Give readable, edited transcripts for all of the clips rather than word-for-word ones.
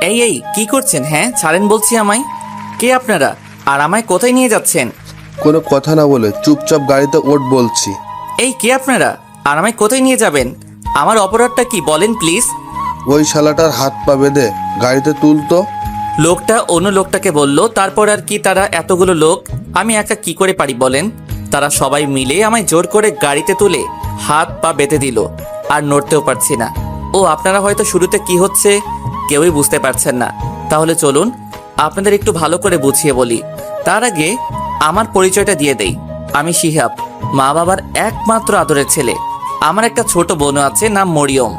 এই এই কি করছেন? হ্যাঁ ছাড়েন বলছি আমায়। কে আপনারা আর আমায় কোথায় নিয়ে যাচ্ছেন? কোনো কথা না বলে চুপচাপ গাড়িতে ওঠ বলছি। এই কে আপনারা আর আমায় কোথায় নিয়ে যাবেন? আমার অপরাধটা কি বলেন প্লিজ। ওই শালাটার হাত পা বেঁধে গাড়িতে তুলতো। লোকটা অন্য লোকটাকে বলল। তারপর আর কি, তারা এতগুলো লোক, আমি একা কি করে পারি বলেন? তারা সবাই মিলে আমায় জোর করে গাড়িতে তুলে হাত পা বেঁধে দিল, আর নড়তেও পারছি না। ও আপনারা হয়তো শুরুতে কি হচ্ছে কেউই বুঝতে পারছেন না। তাহলে চলুন আপনাদের একটু ভালো করে বুঝিয়ে বলি। তার আগে আমার পরিচয়টা দিয়ে দেই। আমি শিহাব, মা বাবার একমাত্র আদরের ছেলে। আমার একটা ছোট বোনও আছে, নাম মরিয়ম।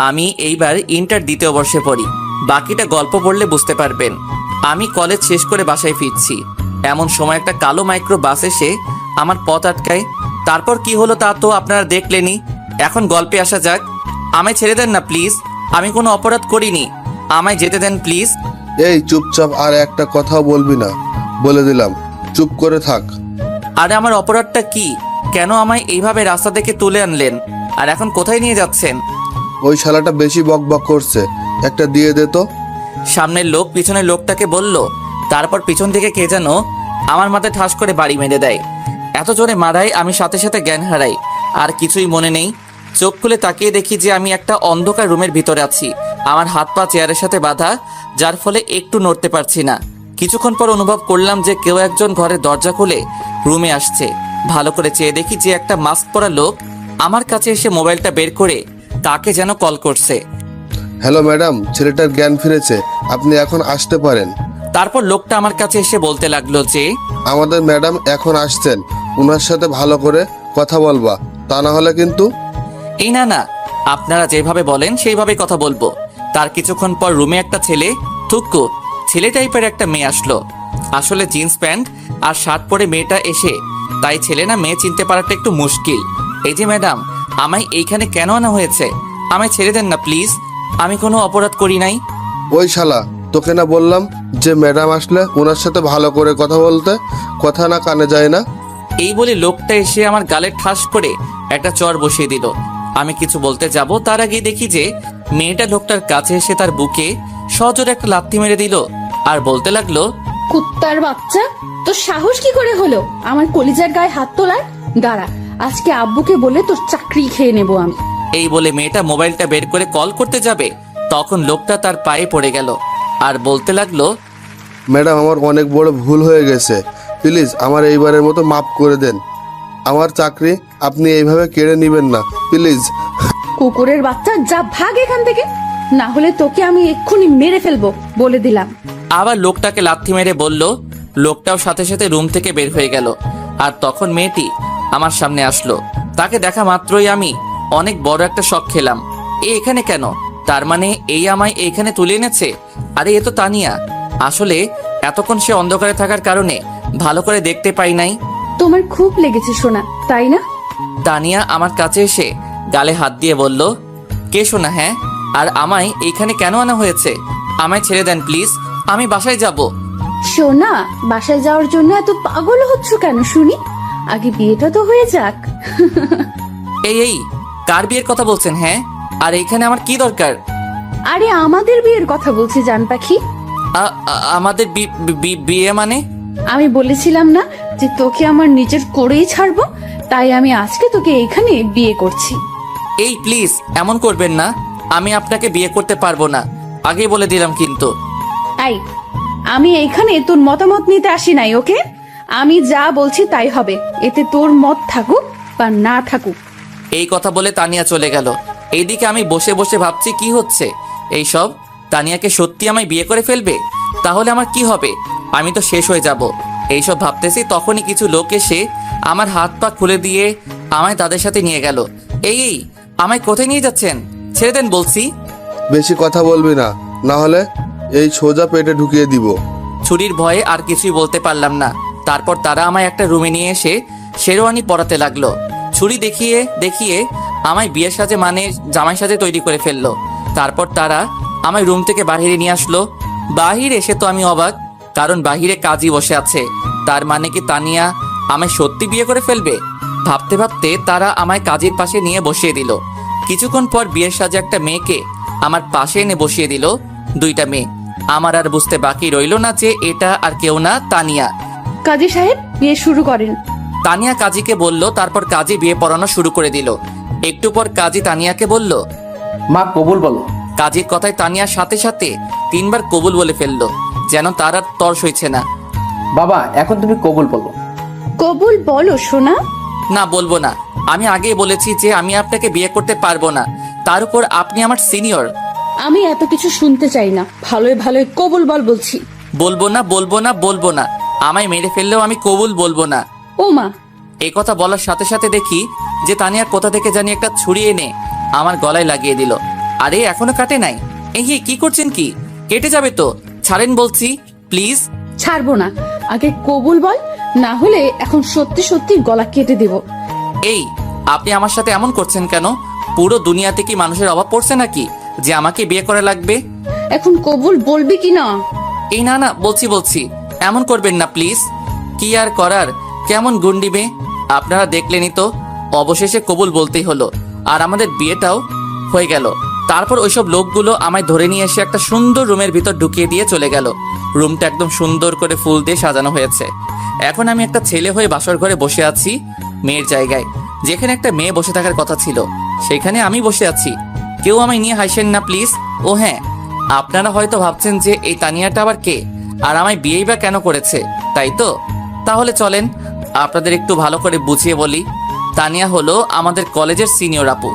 আমি এইবার ইন্টার দ্বিতীয় বর্ষে পড়ি। বাকিটা গল্প পড়লে বুঝতে পারবেন। আমি কলেজ শেষ করে বাসায় ফিরছি, এমন সময় একটা কালো মাইক্রো বাস এসে আমার পথ আটকায়। তারপর কি হলো তা তো আপনারা দেখলেনই। এখন গল্পে আসা যাক। আমায় ছেড়ে দেন না প্লিজ, আমি কোনো অপরাধ করিনি, আমায় যেতে দেন প্লিজ। এই চুপচাপ, আর একটা কথাও বলবি না বলে দিলাম, চুপ করে থাক। আরে আমার অপরাধটা কি? কেন আমায় এইভাবে রাস্তা থেকে তুলে আনলেন? আর এখন কোথায় নিয়ে যাচ্ছেন? ওই শালাটা বেশি বক বক করছে, একটা দিয়ে দে তো। সামনের লোক পিছনের লোকটাকে বলল। তারপর পিছন থেকে কে যেন আমার মাথায় ঠাস করে বাড়ি মেরে দেয়। এত জোরে মারায় আমি সাথে সাথে জ্ঞান হারাই, আর কিছুই মনে নেই। চোখ খুলে তাকিয়ে দেখি যে আমি একটা অন্ধকার রুমের ভিতরে আছি। আমার হাত পা চেয়ারের সাথে বাঁধা, যার ফলে একটু নড়তে পারছি না। কিছুক্ষণ পর অনুভব করলাম যে কেউ একজন ঘরের দরজা খুলে রুমে আসছে। ভালো করে চেয়ে দেখি যে একটা মাস্ক পরা লোক আমার কাছে এসে মোবাইলটা বের করে কাকে যেন কল করছে। হ্যালো ম্যাডাম, ছেলেটার জ্ঞান ফিরেছে, আপনি এখন আসতে পারেন। তারপর লোকটা আমার কাছে এসে বলতে লাগলো যে আমাদের ম্যাডাম এখন আসছেন, ওনার সাথে ভালো করে কথা বলবা, তা না হলে কিন্তু। এই না না, আপনারা যেভাবে বলেন সেইভাবে কথা বলবো। তার কিছুক্ষণ পর রুমে একটা ছেলে, থুক্কু ছেলে টাইপের একটা মেয়ে আসলো। আসলে জিন্স প্যান্ট আর শার্ট পরে মেয়েটা এসে, তাই ছেলে না মেয়ে চিনতে পারাটা একটু মুশকিল। এই যে ম্যাডাম, আমায় এইখানে কেন আনা হয়েছে? আমায় ছেড়ে দেন না প্লিজ, আমি কোনো অপরাধ করি নাই। ওই শালা, তোকে না বললাম যে ম্যাডাম আসলে ওনার সাথে ভালো করে কথা বলতে, কথা না কানে যায় না। এই বলে লোকটা এসে আমার গালে ঠাস করে একটা চর বসিয়ে দিল। আমি কিছু বলতে যাব, তার আগে দেখি যে মেয়েটা লোকটার কাছে এসে তার বুকে সজোরে একটা লাথি মেরে দিল, আর বলতে লাগলো, কুত্তার বাচ্চা, তোর সাহস কি করে হলো আমার কলিজার গায়ে হাত তোলার? দাঁড়া, আজকে আব্বুকে বলে তোর চাকরি খেয়ে নেবো আমি। এই বলে মেয়েটা মোবাইলটা বের করে কল করতে যাবে, তখন লোকটা তার পায়ে পড়ে গেল আর বলতে লাগলো, ম্যাডাম, আমার অনেক বড় ভুল হয়ে গেছে, প্লিজ আমার এইবারের মতো মাফ করে দেন। আমার চাকরি আপনি এইভাবে কেড়ে নেবেন না, প্লিজ। কুকুরের বাচ্চা, যা ভাগ এখান থেকে, না হলে তোকে আমি এক্ষুনি মেরে ফেলবো বলে দিলাম। আবার লোকটাকে লাথি মেরে বলল। লোকটাও সাথে সাথে রুম থেকে বের হয়ে গেল। আর তখন মেয়েটি আমার সামনে আসলো। তাকে দেখা মাত্রই আমি অনেক বড় একটা শক খেলাম। এখানে কেন? তার মানে এই আমায় এইখানে তুলে এনেছে। আরে এ তো তানিয়া। আসলে এতক্ষণ সে অন্ধকারে থাকার কারণে ভালো করে দেখতে পাই নাই। তোমার খুব লেগেছে সোনা, তাই না? তানিয়া আমার কাছে এসে গালে হাত দিয়ে বলল, কে শোনা? হ্যাঁ, আর আমায় এইখানে কেন আনা হয়েছে? আমায় ছেড়ে দেন প্লিজ, আমি বাসায় যাব। সোনা, বাসায় যাওয়ার জন্য এত পাগল হচ্ছ কেন শুনি? আগে বিয়েটা তো হয়ে যাক। এই এই কার বিয়ের কথা বলছেন? হ্যাঁ, আর এইখানে আমার কি দরকার? আরে আমাদের বিয়ের কথা বলছি জান পাখি। আমাদের বিয়ে মানে? আমি বলেছিলাম না যে তোকে আমার নিজের করেই ছাড়বো, তাই আমি আজকে তোকে এখানে বিয়ে করছি। এই প্লিজ এমন করবেন না, আমি আপনাকে বিয়ে করতে পারবো না, আগেই বলে দিলাম কিন্তু। আই, আমি এখানে তোর মতামত নিতে আসি নাই, ওকে? আমি যা বলছি তাই হবে, এতে তোর মত থাকুক বা না থাকুক। এই কথা বলে তানিয়া চলে গেল। এইদিকে আমি বসে বসে ভাবছি কি হচ্ছে এইসব। তানিয়াকে সত্যি আমায় বিয়ে করে ফেলবে? তাহলে আমার কি হবে? আমি তো শেষ হয়ে যাব। এইসব ভাবতেছি, তখনই কিছু লোক এসে আমার হাত পা খুলে দিয়ে আমায় তাদের সাথে নিয়ে গেল। এই এই আমায় কোথায় নিয়ে যাচ্ছেন? ছেড়ে দেন বলছি। বেশি কথা বলবি না, না হলে এই সোজা পেটে ঢুকিয়ে দিব। ছুরির ভয়ে আর কিছুই বলতে পারলাম না। তারপর তারা আমায় একটা রুমে নিয়ে এসে শেরওয়ানি পরাতে লাগলো। ছুরি দেখিয়ে দেখিয়ে আমায় বিয়ের সাজে মানে জামাই সাজে তৈরি করে ফেললো। তারপর তারা আমায় রুম থেকে বাহিরে নিয়ে আসলো। বাহিরে এসে তো আমি অবাক, কারণ বাহিরে কাজী বসে আছে। তার মানে কি তানিয়া আমায় সত্যি বিয়ে করে ফেলবে? ভাবতে ভাবতে তারা আমায় কাজের পাশে নিয়ে বসিয়ে দিল। কিছুক্ষণ পর বিয়ের সাজে একটা মেয়েকে আমার পাশে এনে বসিয়ে দিল। দুইটা মেয়ে। আমার আর বুঝতে বাকি রইল না যে এটা আর কেউ না, তানিয়া। কাজী সাহেব, বিয়ে শুরু করেন। তানিয়া কাজীকে বলল, তারপর কাজী বিয়ে পড়ানো শুরু করে দিল। একটু পর কাজী তানিয়াকে বলল। মা কবুল বলো। কাজীর কথায় তানিয়ার সাথে সাথে 3 বার কবুল বলে ফেললো, যেন তার আর তর সইছে না। বাবা এখন তুমি কবুল বলো। কবুল বলো সোনা। না, বলবো না। আমি আগেই বলেছি যে আমি আপনাকে বিয়ে করতে পারবো না। তার উপর আপনি আমার সিনিয়র। আমি এত কিছু শুনতে চাই না, ভালোই ভালোই কবুল বল বলছি। বলবো না, বলবো না, বলবো না। আমায় মেরে ফেললেও আমি কবুল বলবো না। ও মা! এই কথা বলার সাথে সাথে দেখি যে তানিয়া কোথা থেকে জানি একটা ছুরি এনে আমার গলায় লাগিয়ে দিল। আরে এখনো কাটে নাই। এই কি করছেন? কি কেটে যাবে তো, ছাড়েন বলছি, প্লিজ। ছাড়বো না, আগে কবুল বল, না হলে এখন সত্যি সত্যি গলা কেটে দেব। এই আপনি আমার সাথে এমন করছেন কেন? পুরো দুনিয়াতে কি মানুষের অভাব পড়ছে নাকি যে আমাকে বিয়ে করা লাগবে? এখন কবুল বলবি কি না? এই না না, বলছি, এমন করবেন না প্লিজ। কি আর করার, কেমন গুন্ডিবে আপনারা দেখলেনই তো। অবশেষে কবুল বলতেই হলো, আর আমাদের বিয়েটাও হয়ে গেল। তারপর ওইসব লোকগুলো আমায় ধরে নিয়ে এসে একটা সুন্দর রুমের ভিতর ঢুকিয়ে দিয়ে চলে গেল। রুমটা একদম সুন্দর করে ফুল দিয়ে সাজানো হয়েছে। এখন আমি একটা ছেলে হয়ে বাসর ঘরে বসে আছি, মেয়ের জায়গায়। যেখানে একটা মেয়ে বসে থাকার কথা ছিল সেখানে আমি বসে আছি। কেউ আমায় নিয়ে হাসেন না প্লিজ। ও হ্যাঁ, আপনারা হয়তো ভাবছেন যে এই তানিয়াটা আবার কে, আর আমায় বিয়েই বা কেন করেছে, তাই তো? তাহলে চলেন আপনাদের একটু ভালো করে বুঝিয়ে বলি। তানিয়া হলো আমাদের কলেজের সিনিয়র আপু।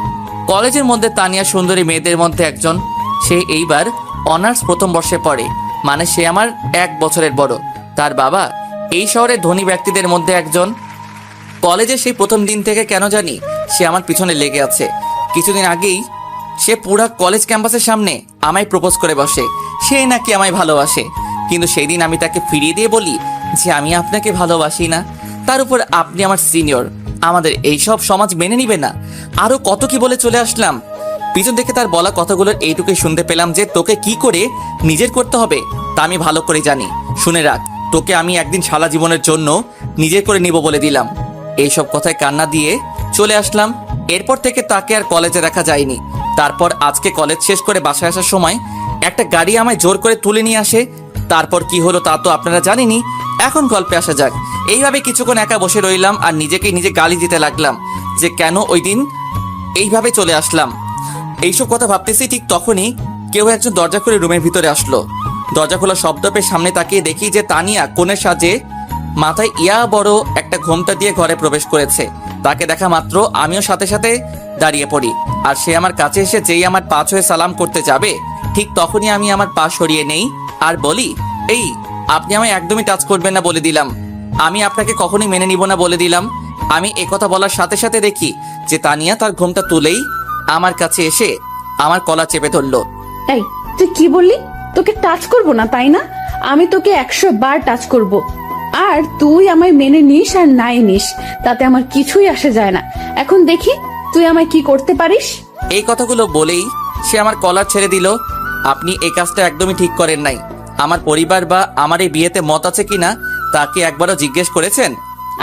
কলেজের মধ্যে তানিয়া সুন্দরী মেয়েদের মধ্যে একজন। সে এইবার অনার্স প্রথম বর্ষে পড়ে, মানে সে আমার 1 বছরের বড়। তার বাবা এই শহরের ধনী ব্যক্তিদের মধ্যে একজন। কলেজে সেই প্রথম দিন থেকে কেন জানি সে আমার পিছনে লেগে আছে। কিছুদিন আগেই সে পুরা কলেজ ক্যাম্পাসের সামনে আমায় প্রপোজ করে বসে, সে নাকি আমায় ভালোবাসে। কিন্তু সেই দিন আমি তাকে ফিরিয়ে দিয়ে বলি যে আমি আপনাকে ভালোবাসি না। তার উপর আপনি আমার সিনিয়র, আমাদের এইসব সমাজ মেনে নিবে না। আরো কত কি বলে চলে আসলাম। পিছন থেকে তার বলা কথাগুলোর এইটুকুই শুনতে পেলাম যে তোকে কি করে নিজের করতে হবে তা আমি ভালো করে জানি। শুনে রাখ, তোকে আমি একদিন সারা জীবনের জন্য নিজের করে নিব বলে দিলাম। এইসব কথায় কান্না দিয়ে চলে আসলাম। এরপর থেকে তাকে আর কলেজে দেখা যায়নি। তারপর আজকে কলেজ শেষ করে বাসায় আসার সময় একটা গাড়ি আমায় জোর করে তুলে নিয়ে আসে। তারপর কি হলো তা তো আপনারা জানেনই। এখন গল্পে আসা যাক। এইভাবে কিছুক্ষণ একা বসে রইলাম আর নিজেকে নিজে গালি দিতে লাগলাম যে কেন ওই দিন এইভাবে চলে আসলাম। এইসব কথা ভাবতেছি ঠিক তখনই কেউ একজন দরজা খুলে রুমের ভিতরে আসলো। দরজা খোলা শব্দ পেয়ে সামনে তাকিয়ে দেখি যে তানিয়া কোণের সাজে মাথায় ইয়া বড় একটা ঘোমটা দিয়ে ঘরে প্রবেশ করেছে। তাকে দেখা মাত্র আমিও সাথে সাথে দাঁড়িয়ে পড়ি, আর সে আমার কাছে এসে যেই আমার পা ছুঁয়ে সালাম করতে যাবে ঠিক তখনই আমি আমার পা সরিয়ে নেই আর বলি, এই আপনি আমায় একদমই টাচ করবেন না বলে দিলাম। আমি আপনাকে কখনোই মেনে নিব না বলে দিলাম। আমি একথা বলার সাথে সাথে দেখি যে তানিয়া তার ঘোমটা তুলেই আমার কাছে এসে আমার কলা চেপে ধরলো। এই তুই কি বললি? তোকে টাচ করব না তাই না? আমি তোকে 100 বার টাচ করব। আর তুই আমায় মেনে নিস আর নাই নিস, তাতে আমার কিছুই আসে যায় না। এখন দেখি তুই আমায় কি করতে পারিস। এই কথাগুলো বলেই সে আমার কলার ছেড়ে দিল। আপনি এই কাজটা একদমই ঠিক করেন নাই। আমার পরিবার বা আমার এই বিয়েতে মত আছে কিনা তাকে একবারও জিজ্ঞেস করেছেন?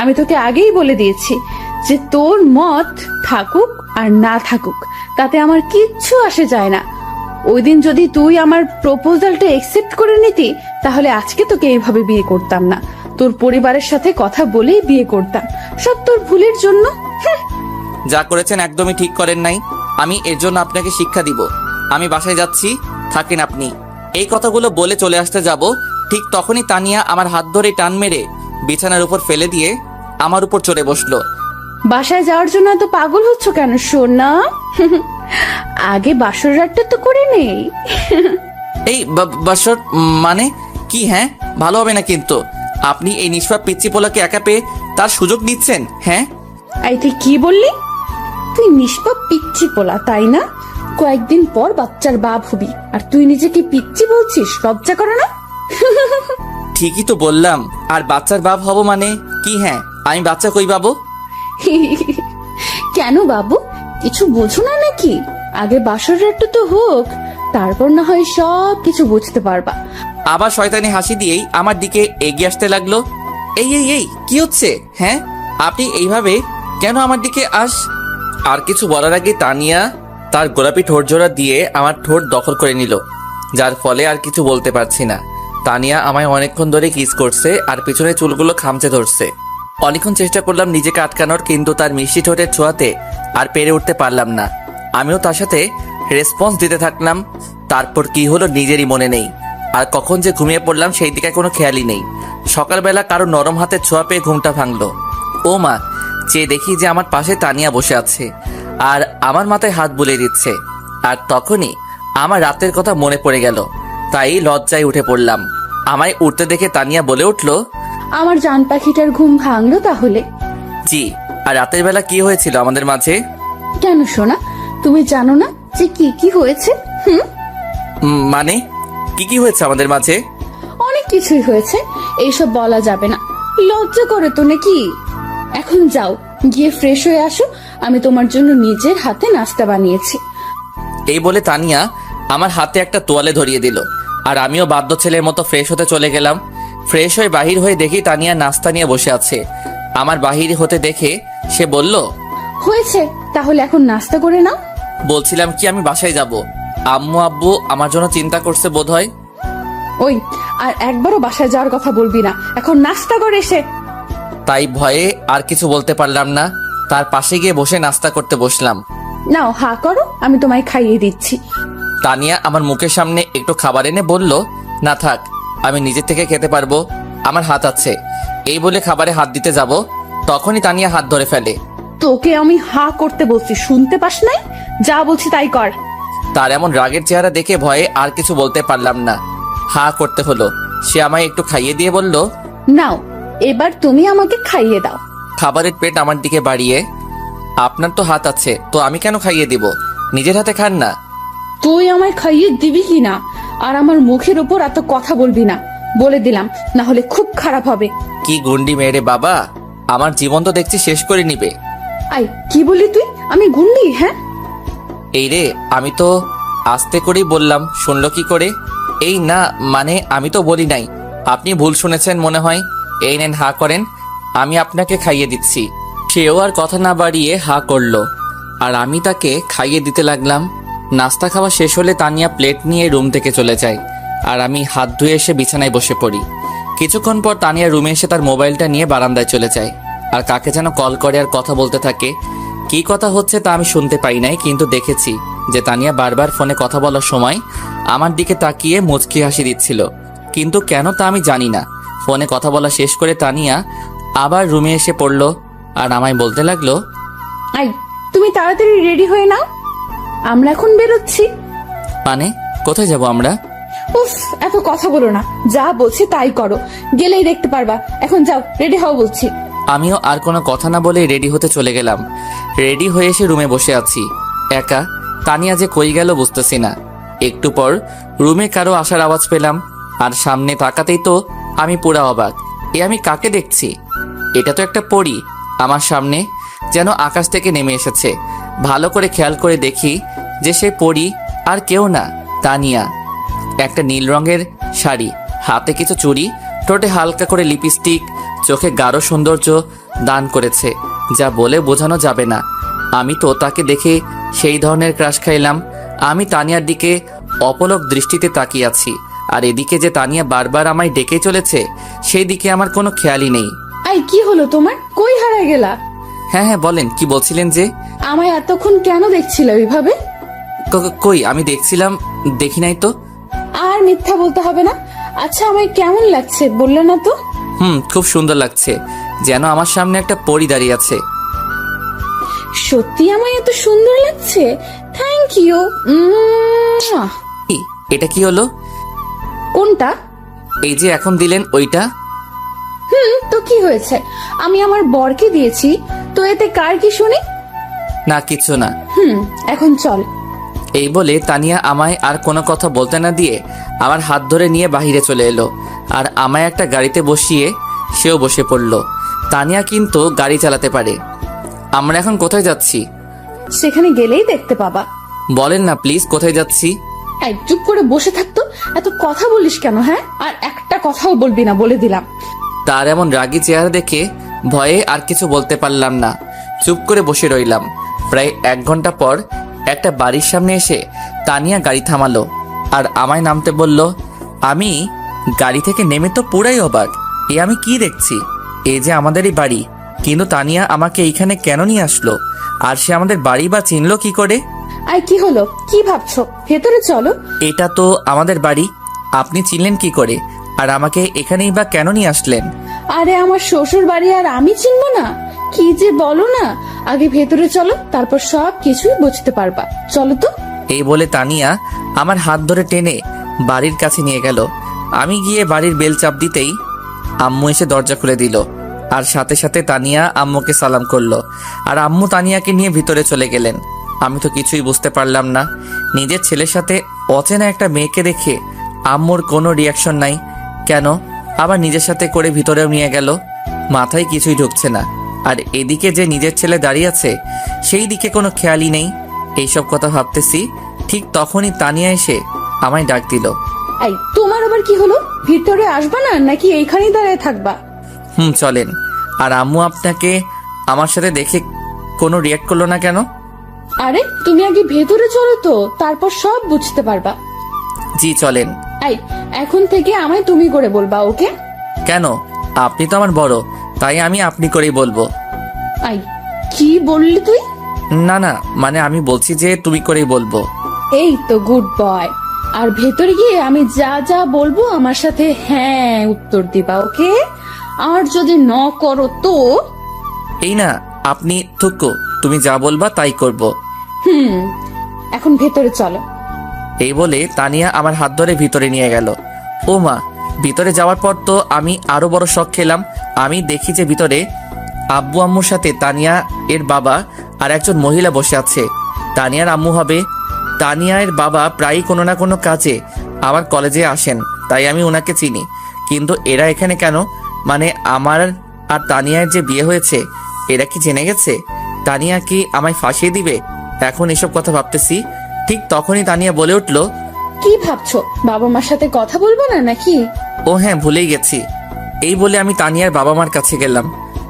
আমি তোকে আগেই বলে দিয়েছি যে তোর মত থাকুক আর না থাকুক তাতে আমার কিচ্ছু আসে যায় না। ওই দিন যদি তুই আমার প্রপোজালটা একসেপ্ট করে নিতি তাহলে আজকে তোকে এইভাবে বিয়ে করতাম না। তোর পরিবারের সাথে কথা বলেই বিয়ে করতাম, সব তোর ভুলের জন্য। যা করেছেন একদমই ঠিক করেন নাই। আমি এর জন্য আপনাকে শিক্ষা দিব। আমি বাসায় যাচ্ছি, থাকেন আপনি। এই কথাগুলো বলে চলে আসতে যাব, ঠিক তখনই তানিয়া আমার হাত ধরে টান মেরে বিছানার উপর ফেলে দিয়ে আমার উপর চড়ে বসলো। বাসায় যাওয়ার জন্য এত পাগল হচ্ছ কেন সোনা? আগে বাসর রাতটা তো করে নেই। এই বাসর মানে কি? হ্যাঁ, ভালো হবে না কিন্তু। আপনি এই নিষ্পাপ পিচ্চি পোলাকে একা পেয়ে তার সুযোগ নিচ্ছেন। হ্যাঁ, এই তুই কি বললি? তুই নিষ্পাপ পিচ্চি পোলা তাই না? কয়েকদিন পর বাচ্চার বাপ হবি আর তুই নিজেকে পিচ্চি বলছিস? লজ্জা করে না? ঠিকই তো বললাম। আর বাচ্চার বাপ হব মানে কি? হ্যাঁ, আমি বাচ্চা কই পাবো? কেন বাবু, কিছু বোঝো না নাকি? আগে বাসর রাতটা তো হোক, তারপর না হয় সব কিছু বুঝতে পারবা। আবার শয়তানি হাসি দিয়েই আমার দিকে এগিয়ে আসতে লাগলো। এই এই এই কি হচ্ছে? হ্যাঁ, আপনি এইভাবে কেন আমার দিকে আর কিছু বলার আগে তানিয়া তার গোলাপি ঠোঁট জোড়া দিয়ে আমার ঠোঁট দখল করে নিল, যার ফলে আর কিছু বলতে পারছি না। তানিয়া আমায় অনেকক্ষণ ধরে কিস করছে আর পিছনে চুলগুলো খামচে ধরছে। অনেকক্ষণ চেষ্টা করলাম নিজেকে আটকানোর, কিন্তু তার মিষ্টি ঠোঁটের ছোঁয়াতে আর পেরে উঠতে পারলাম না। আমিও তার সাথে রেসপন্স দিতে থাকলাম। তারপর কি হলো নিজেরই মনে নেই, আর কখন যে ঘুমিয়ে পড়লাম সেই দিকে কোনো খেয়ালই নেই। সকালবেলা কারো নরম হাতের ছোঁয়া পেয়ে ঘুমটা ভাঙলো। ও মা, চেয়ে দেখি যে আমার পাশে তানিয়া বসে আছে আর আমার মাথায় হাত বুলিয়ে দিচ্ছে। আর তখনই আমার রাতের কথা মনে পড়ে গেল, তাই লজ্জায় উঠে পড়লাম। আমায় উঠতে দেখে তানিয়া বলে উঠল, আমার জান পাখিটার ঘুম ভাঙলো তাহলে? জি। আর রাতের বেলা কি হয়েছিল আমাদের মাঝে? কেন সোনা, তুমি জানো না যে কি কি হয়েছে? মানে কি হয়েছে আমাদের মাঝে? অনেক কিছুই হয়েছে, এইসব বলা যাবে না। লজ্জা করে তো নাকি? এখন যাও, গিয়ে ফ্রেশ হয়ে আসো, আমি তোমার জন্য নিজের হাতে নাস্তা বানিয়েছি। এই বলে তানিয়া আমার হাতে একটা তোয়ালে ধরিয়ে দিল, আর আমিও বাধ্য ছেলের মতো ফ্রেশ হতে চলে গেলাম। ফ্রেশ হয়ে বাহির হয়ে দেখি তানিয়া নাস্তা নিয়ে বসে আছে। আমার বাহির হতে দেখে সে বলল, হয়েছে, তাহলে এখন নাস্তা করে নাও। বলছিলাম কি আমি বাসায় যাব, আম্মু আব্বু আমার জন্য চিন্তা করছে বোধহয়। ওই, আর একবারও বাসায় যাওয়ার কথা বলবি না, এখন নাস্তা করে এসে। তাই ভয়ে আর কিছু বলতে পারলাম না। তার পাশে গিয়ে বসে নাস্তা করতে বসলাম। নাও হা করো, আমি তোমায় খাইয়ে দিচ্ছি। তানিয়া আমার মুখের সামনে একটু খাবার এনে বলল, না থাক, আমি নিজে থেকে খেতে পারবো, আমার হাত আছে। এই বলে খাবারে হাত দিতে যাব, তখনই তানিয়া হাত ধরে ফেলে। তোকে আমি হা করতে বলছি, শুনতে পাস নাই? যা বলছি তাই কর। তার এমন রাগের চেহারা দেখে ভয়ে আর কিছু বলতে পারলাম না, হা করতে হলো। সে আমায় একটু খাইয়ে দিয়ে বলল, নাও, এবার তুমি আমাকে খাইয়ে দাও। খাবারের প্লেট আমার দিকে বাড়িয়ে, আপনার তো হাত আছে, তো আমি কেন খাইয়ে দিব, নিজের হাতে খান না। তুই আমায় খাইয়ে দিবি কি না, আর আমার মুখের উপর এত কথা বলবি না, বলে দিলাম, না হলে খুব খারাপ হবে। কি গুন্ডি মেয়েরে বাবা, আমার জীবন তো দেখছি শেষ করে নিবে। আই, কি বলি তুই? আমি গুন্ডি? হ্যাঁ, এই রে, আমি তো আস্তে করেই বললাম, শুনলো কি করে? এই না, মানে আমি তো বলি নাই, আপনি ভুল শুনেছেন মনে হয়। এই নেন, হা করেন, আমি আপনাকে খাইয়ে দিচ্ছি। সেও আর কথা না বাড়িয়ে হা করলো, আর আমি তাকে খাইয়ে দিতে লাগলাম। নাস্তা খাওয়া শেষ হলে তানিয়া প্লেট নিয়ে রুম থেকে চলে যায়, আর আমি হাত ধুয়ে এসে বিছানায় বসে পড়ি। কিছুক্ষণ পর তানিয়া রুমে এসে তার মোবাইলটা নিয়ে বারান্দায় চলে যায়, আর কাকে যেন কল করে আর কথা বলতে থাকে। কি কথা হচ্ছে তা আমি শুনতে পাই নাই, কিন্তু দেখেছি যে তানিয়া বারবার ফোনে কথা বলার সময় আমার দিকে তাকিয়ে মুচকি হাসি দিচ্ছিল, কিন্তু কেন তা আমি জানি না। ফোনে কথা বলা শেষ করে তানিয়া আবার রুমে এসে পড়লো, আর আমায় বলতে লাগলো, আই, তুমি তাড়াতাড়ি রেডি হয়ে নাও, আমরা এখন বেরোচ্ছি। মানে কোথায় যাব আমরা? উফ, এত কথা বলো না, যা বলছি তাই করো, গেলেই দেখতে পারবা। এখন যাও, রেডি হও বলছি। আমিও আর কোনো কথা না বলে রেডি হতে চলে গেলাম। রেডি হয়ে এসে রুমে বসে আছি একা। তানিয়া যে কই গেল বুঝতেছি না। একটু পর রুমে কারো আসার আওয়াজ পেলাম, আর সামনে তাকাতেই তো আমি পুরা অবাক। আমি কাকে দেখছি? এটা তো একটা পরী আমার সামনে, যেন আকাশ থেকে নেমে এসেছে। ভালো করে খেয়াল করে দেখি যে সে পরী আর কেউ না, তানিয়া। একটা নীল রঙের শাড়ি, হাতে কিছু চুড়ি, ঠোঁটে হালকা করে লিপস্টিক, চোখে গাঢ় সৌন্দর্য দান করেছে, যা বলে বোঝানো যাবে না। আমি তো তাকে দেখে সেই ধরনের ক্রাশ খাইলাম। আমি তানিয়ার দিকে অপলক দৃষ্টিতে তাকিয়ে আছি, আর এদিকে যে তানিয়া বারবার আমায় ডেকে চলেছে সেই দিকে আমার কোনো খেয়ালই নেই। আই, কি হলো তোমার? কই হারায় গেলা? হ্যাঁ হ্যাঁ বলেন, কি বলছিলেন যে? আমায় এতক্ষণ কেন দেখছিলে ওইভাবে? কই আমি দেখছিলাম, দেখি নাই তো। আর মিথ্যা বলতে হবে না। আচ্ছা, আমায় কেমন লাগছে বললে না তো? খুব সুন্দর লাগছে, যেন আমার সামনে একটা পরী দাঁড়িয়ে আছে। সত্যি আমায় এত সুন্দর লাগছে? Thank you. এই, এটা কি হলো? কোনটা? এই যে এখন দিলেন ওইটা। তো কি হয়েছে? আমি আমার বরকে দিয়েছি, তো এতে কার কি শুনি? না কিছু না। এখন চল। এই বলে তানিয়া আমায় আর কোনো কথা বলতে না দিয়ে আমার হাত ধরে নিয়ে বাহিরে চলে এলো, আর আমায় একটা গাড়িতে বসিয়ে সেও বসে পড়লো। তানিয়া কিন্তু গাড়ি চালাতে পারে। আমরা এখন কোথায় যাচ্ছি? সেখানে গেলেই দেখতে পাবা। বলেন না প্লিজ, কোথায় যাচ্ছি? এই, চুপ করে বসে থাকতো, এত কথা বলিস কেন? হ্যাঁ, আর একটা কথাও বলবি না, বলে দিলাম। তার এমন রাগী চেহারা দেখে ভয়ে আর কিছু বলতে পারলাম না। চুপ করে বসে রইলাম। প্রায় 1 ঘন্টা পর একটা বাড়ির সামনে এসে তানিয়া গাড়ি থামালো আর আমায় নামতে বলল। আমি গাড়ি থেকে নেমে তো পুরাই অবাক। আমি কি দেখছি? এই যে আমাদেরই বাড়ি, কিন্তু তানিয়া আমাকে এইখানে কেন নিয়ে আসলো? আর সে আমাদের বাড়ি বা চিনলো কি করে? আই কি হলো, কি ভাবছো? ভেতরে চলো। এটা তো আমাদের বাড়ি, আপনি চিনলেন কি করে? আর আমাকে এখানেই বা কেন নিয়ে আসলেন? আরে আমার শ্বশুর বাড়ি আর আমি চিনবো না? কি যে বলো না। আগে ভেতরে চলো, তারপর সব কিছুই বুঝতে পারবা। চলো তো। এই বলে তানিয়া আমার হাত ধরে টেনে বাড়ির কাছে নিয়ে গেল। আমি গিয়ে বাড়ির বেল চাপ দিতেই আম্মু এসে দরজা খুলে দিল। আর সাথে সাথে তানিয়া আম্মুকে সালাম করলো। আর আম্মু তানিয়াকে নিয়ে ভিতরে চলে গেলেন। আমি তো কিছুই বুঝতে পারলাম না। নিজের ছেলের সাথে অচেনা একটা মেয়েকে দেখে আম্মুর কোনো রিয়াকশন নাই কেন? আবার নিজের সাথে করে ভিতরেও নিয়ে গেল। মাথায় কিছুই ঢুকছে না। আর এদিকে যে নিজের ছেলে দাঁড়িয়ে আছে সেই দিকে কোনো খেয়ালই নেই। এইসব কথা ভাবতেছি, ঠিক তখনই তানিয়া এসে আমায় ডাক দিল। এই তোমার আবার কি হলো? ভিতরে আসবা না নাকি এইখানেই দাঁড়িয়ে থাকবা? চলেন। আর আম্মু আপনাকে আমার সাথে দেখে কোনো রিয়াক্ট করলো না কেন? আরে তুমি আগে ভেতরে চলো তো, তারপর সব বুঝতে পারবা। জি চলেন। এই এখন থেকে আমায় তুমি করে বলবা, ওকে? কেন? আপনি তো আমার বড়, তাই আমি আপনি করেই বলবো। এই কি বললি তুই? না না, মানে আমি বলছি যে তুমি করেই বলবো। এই তো গুড বয়। আর ভেতরে গিয়ে আমি যা যা বলবো আমার সাথে হ্যাঁ উত্তর দিবা, ওকে? আর যদি ন করো তো? এই না, আপনি থুকু, তুমি যা বলবা তাই করব। এখন ভেতরে চলো। এই বলে তানিয়া আমার হাত ধরে ভিতরে নিয়ে গেল। ও মা, ভিতরে যাওয়ার পর তো আমি আরো বড় শক খেলাম। আমি দেখি যে ভিতরে আব্বু আম্মুর সাথে তানিয়া এর বাবা আর একজন মহিলা বসে আছে। তানিয়ার আম্মু হবে। তানিয়া এর বাবা প্রায়ই কোনো না কোনো কাজে আমার কলেজে আসেন, তাই আমি ওনাকে চিনি। কিন্তু এরা এখানে কেন? মানে আমার আর তানিয়ার যে বিয়ে হয়েছে, এরা কি জেনে গেছে? তানিয়া কি আমায় ফাঁসিয়ে দিবে? এখন এসব কথা ভাবতেছি, ঠিক তখনই তানিয়া বলে উঠল। কি ভাবছো? বাবা মার সাথে কথা বলবো না নাকি? ও হ্যাঁ, ভুলেই গেছি। এই বলে আমি তানিয়ার বাবা মার কাছে গেলাম।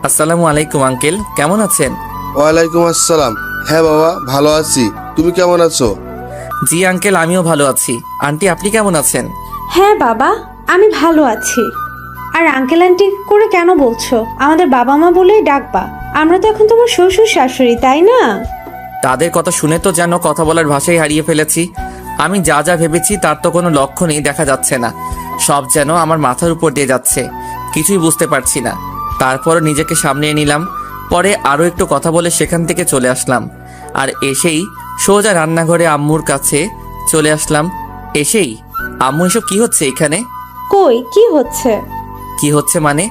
আসসালামু আলাইকুম আঙ্কেল, কেমন আছেন? ওয়ালাইকুম আসসালাম। হ্যাঁ বাবা, ভালো আছি। তুমি কেমন আছো? জি আঙ্কেল, আমিও ভালো আছি। আন্টি, আপনি কেমন আছেন? হ্যাঁ বাবা, আমি ভালো আছি। আর আঙ্কেল আন্টি করে কেন বলছো? আমাদের বাবা মা বলেই ডাকবা। আমরা তো এখন তোমার শ্বশুর শাশুড়ি, তাই না? তাদের কথা শুনে তো যেন কথা বলার ভাষাই হারিয়ে ফেলেছি। আমি যা যা ভেবেছি তার তো কোনো লক্ষণই দেখা যাচ্ছে না। সব যেন আমার মাথার উপর দিয়ে যাচ্ছে, কিছুই বুঝতে পারছি না। তারপর নিজেকে সামলিয়ে নিলাম। পরে আরও একটু কথা বলে সেখান থেকে চলে আসলাম। আর এসেই সোজা রান্নাঘরে আম্মুর কাছে চলে আসলাম। এসেই আম্মু, এসব কি হচ্ছে এখানে? কই কি হচ্ছে? কি হচ্ছে মানে?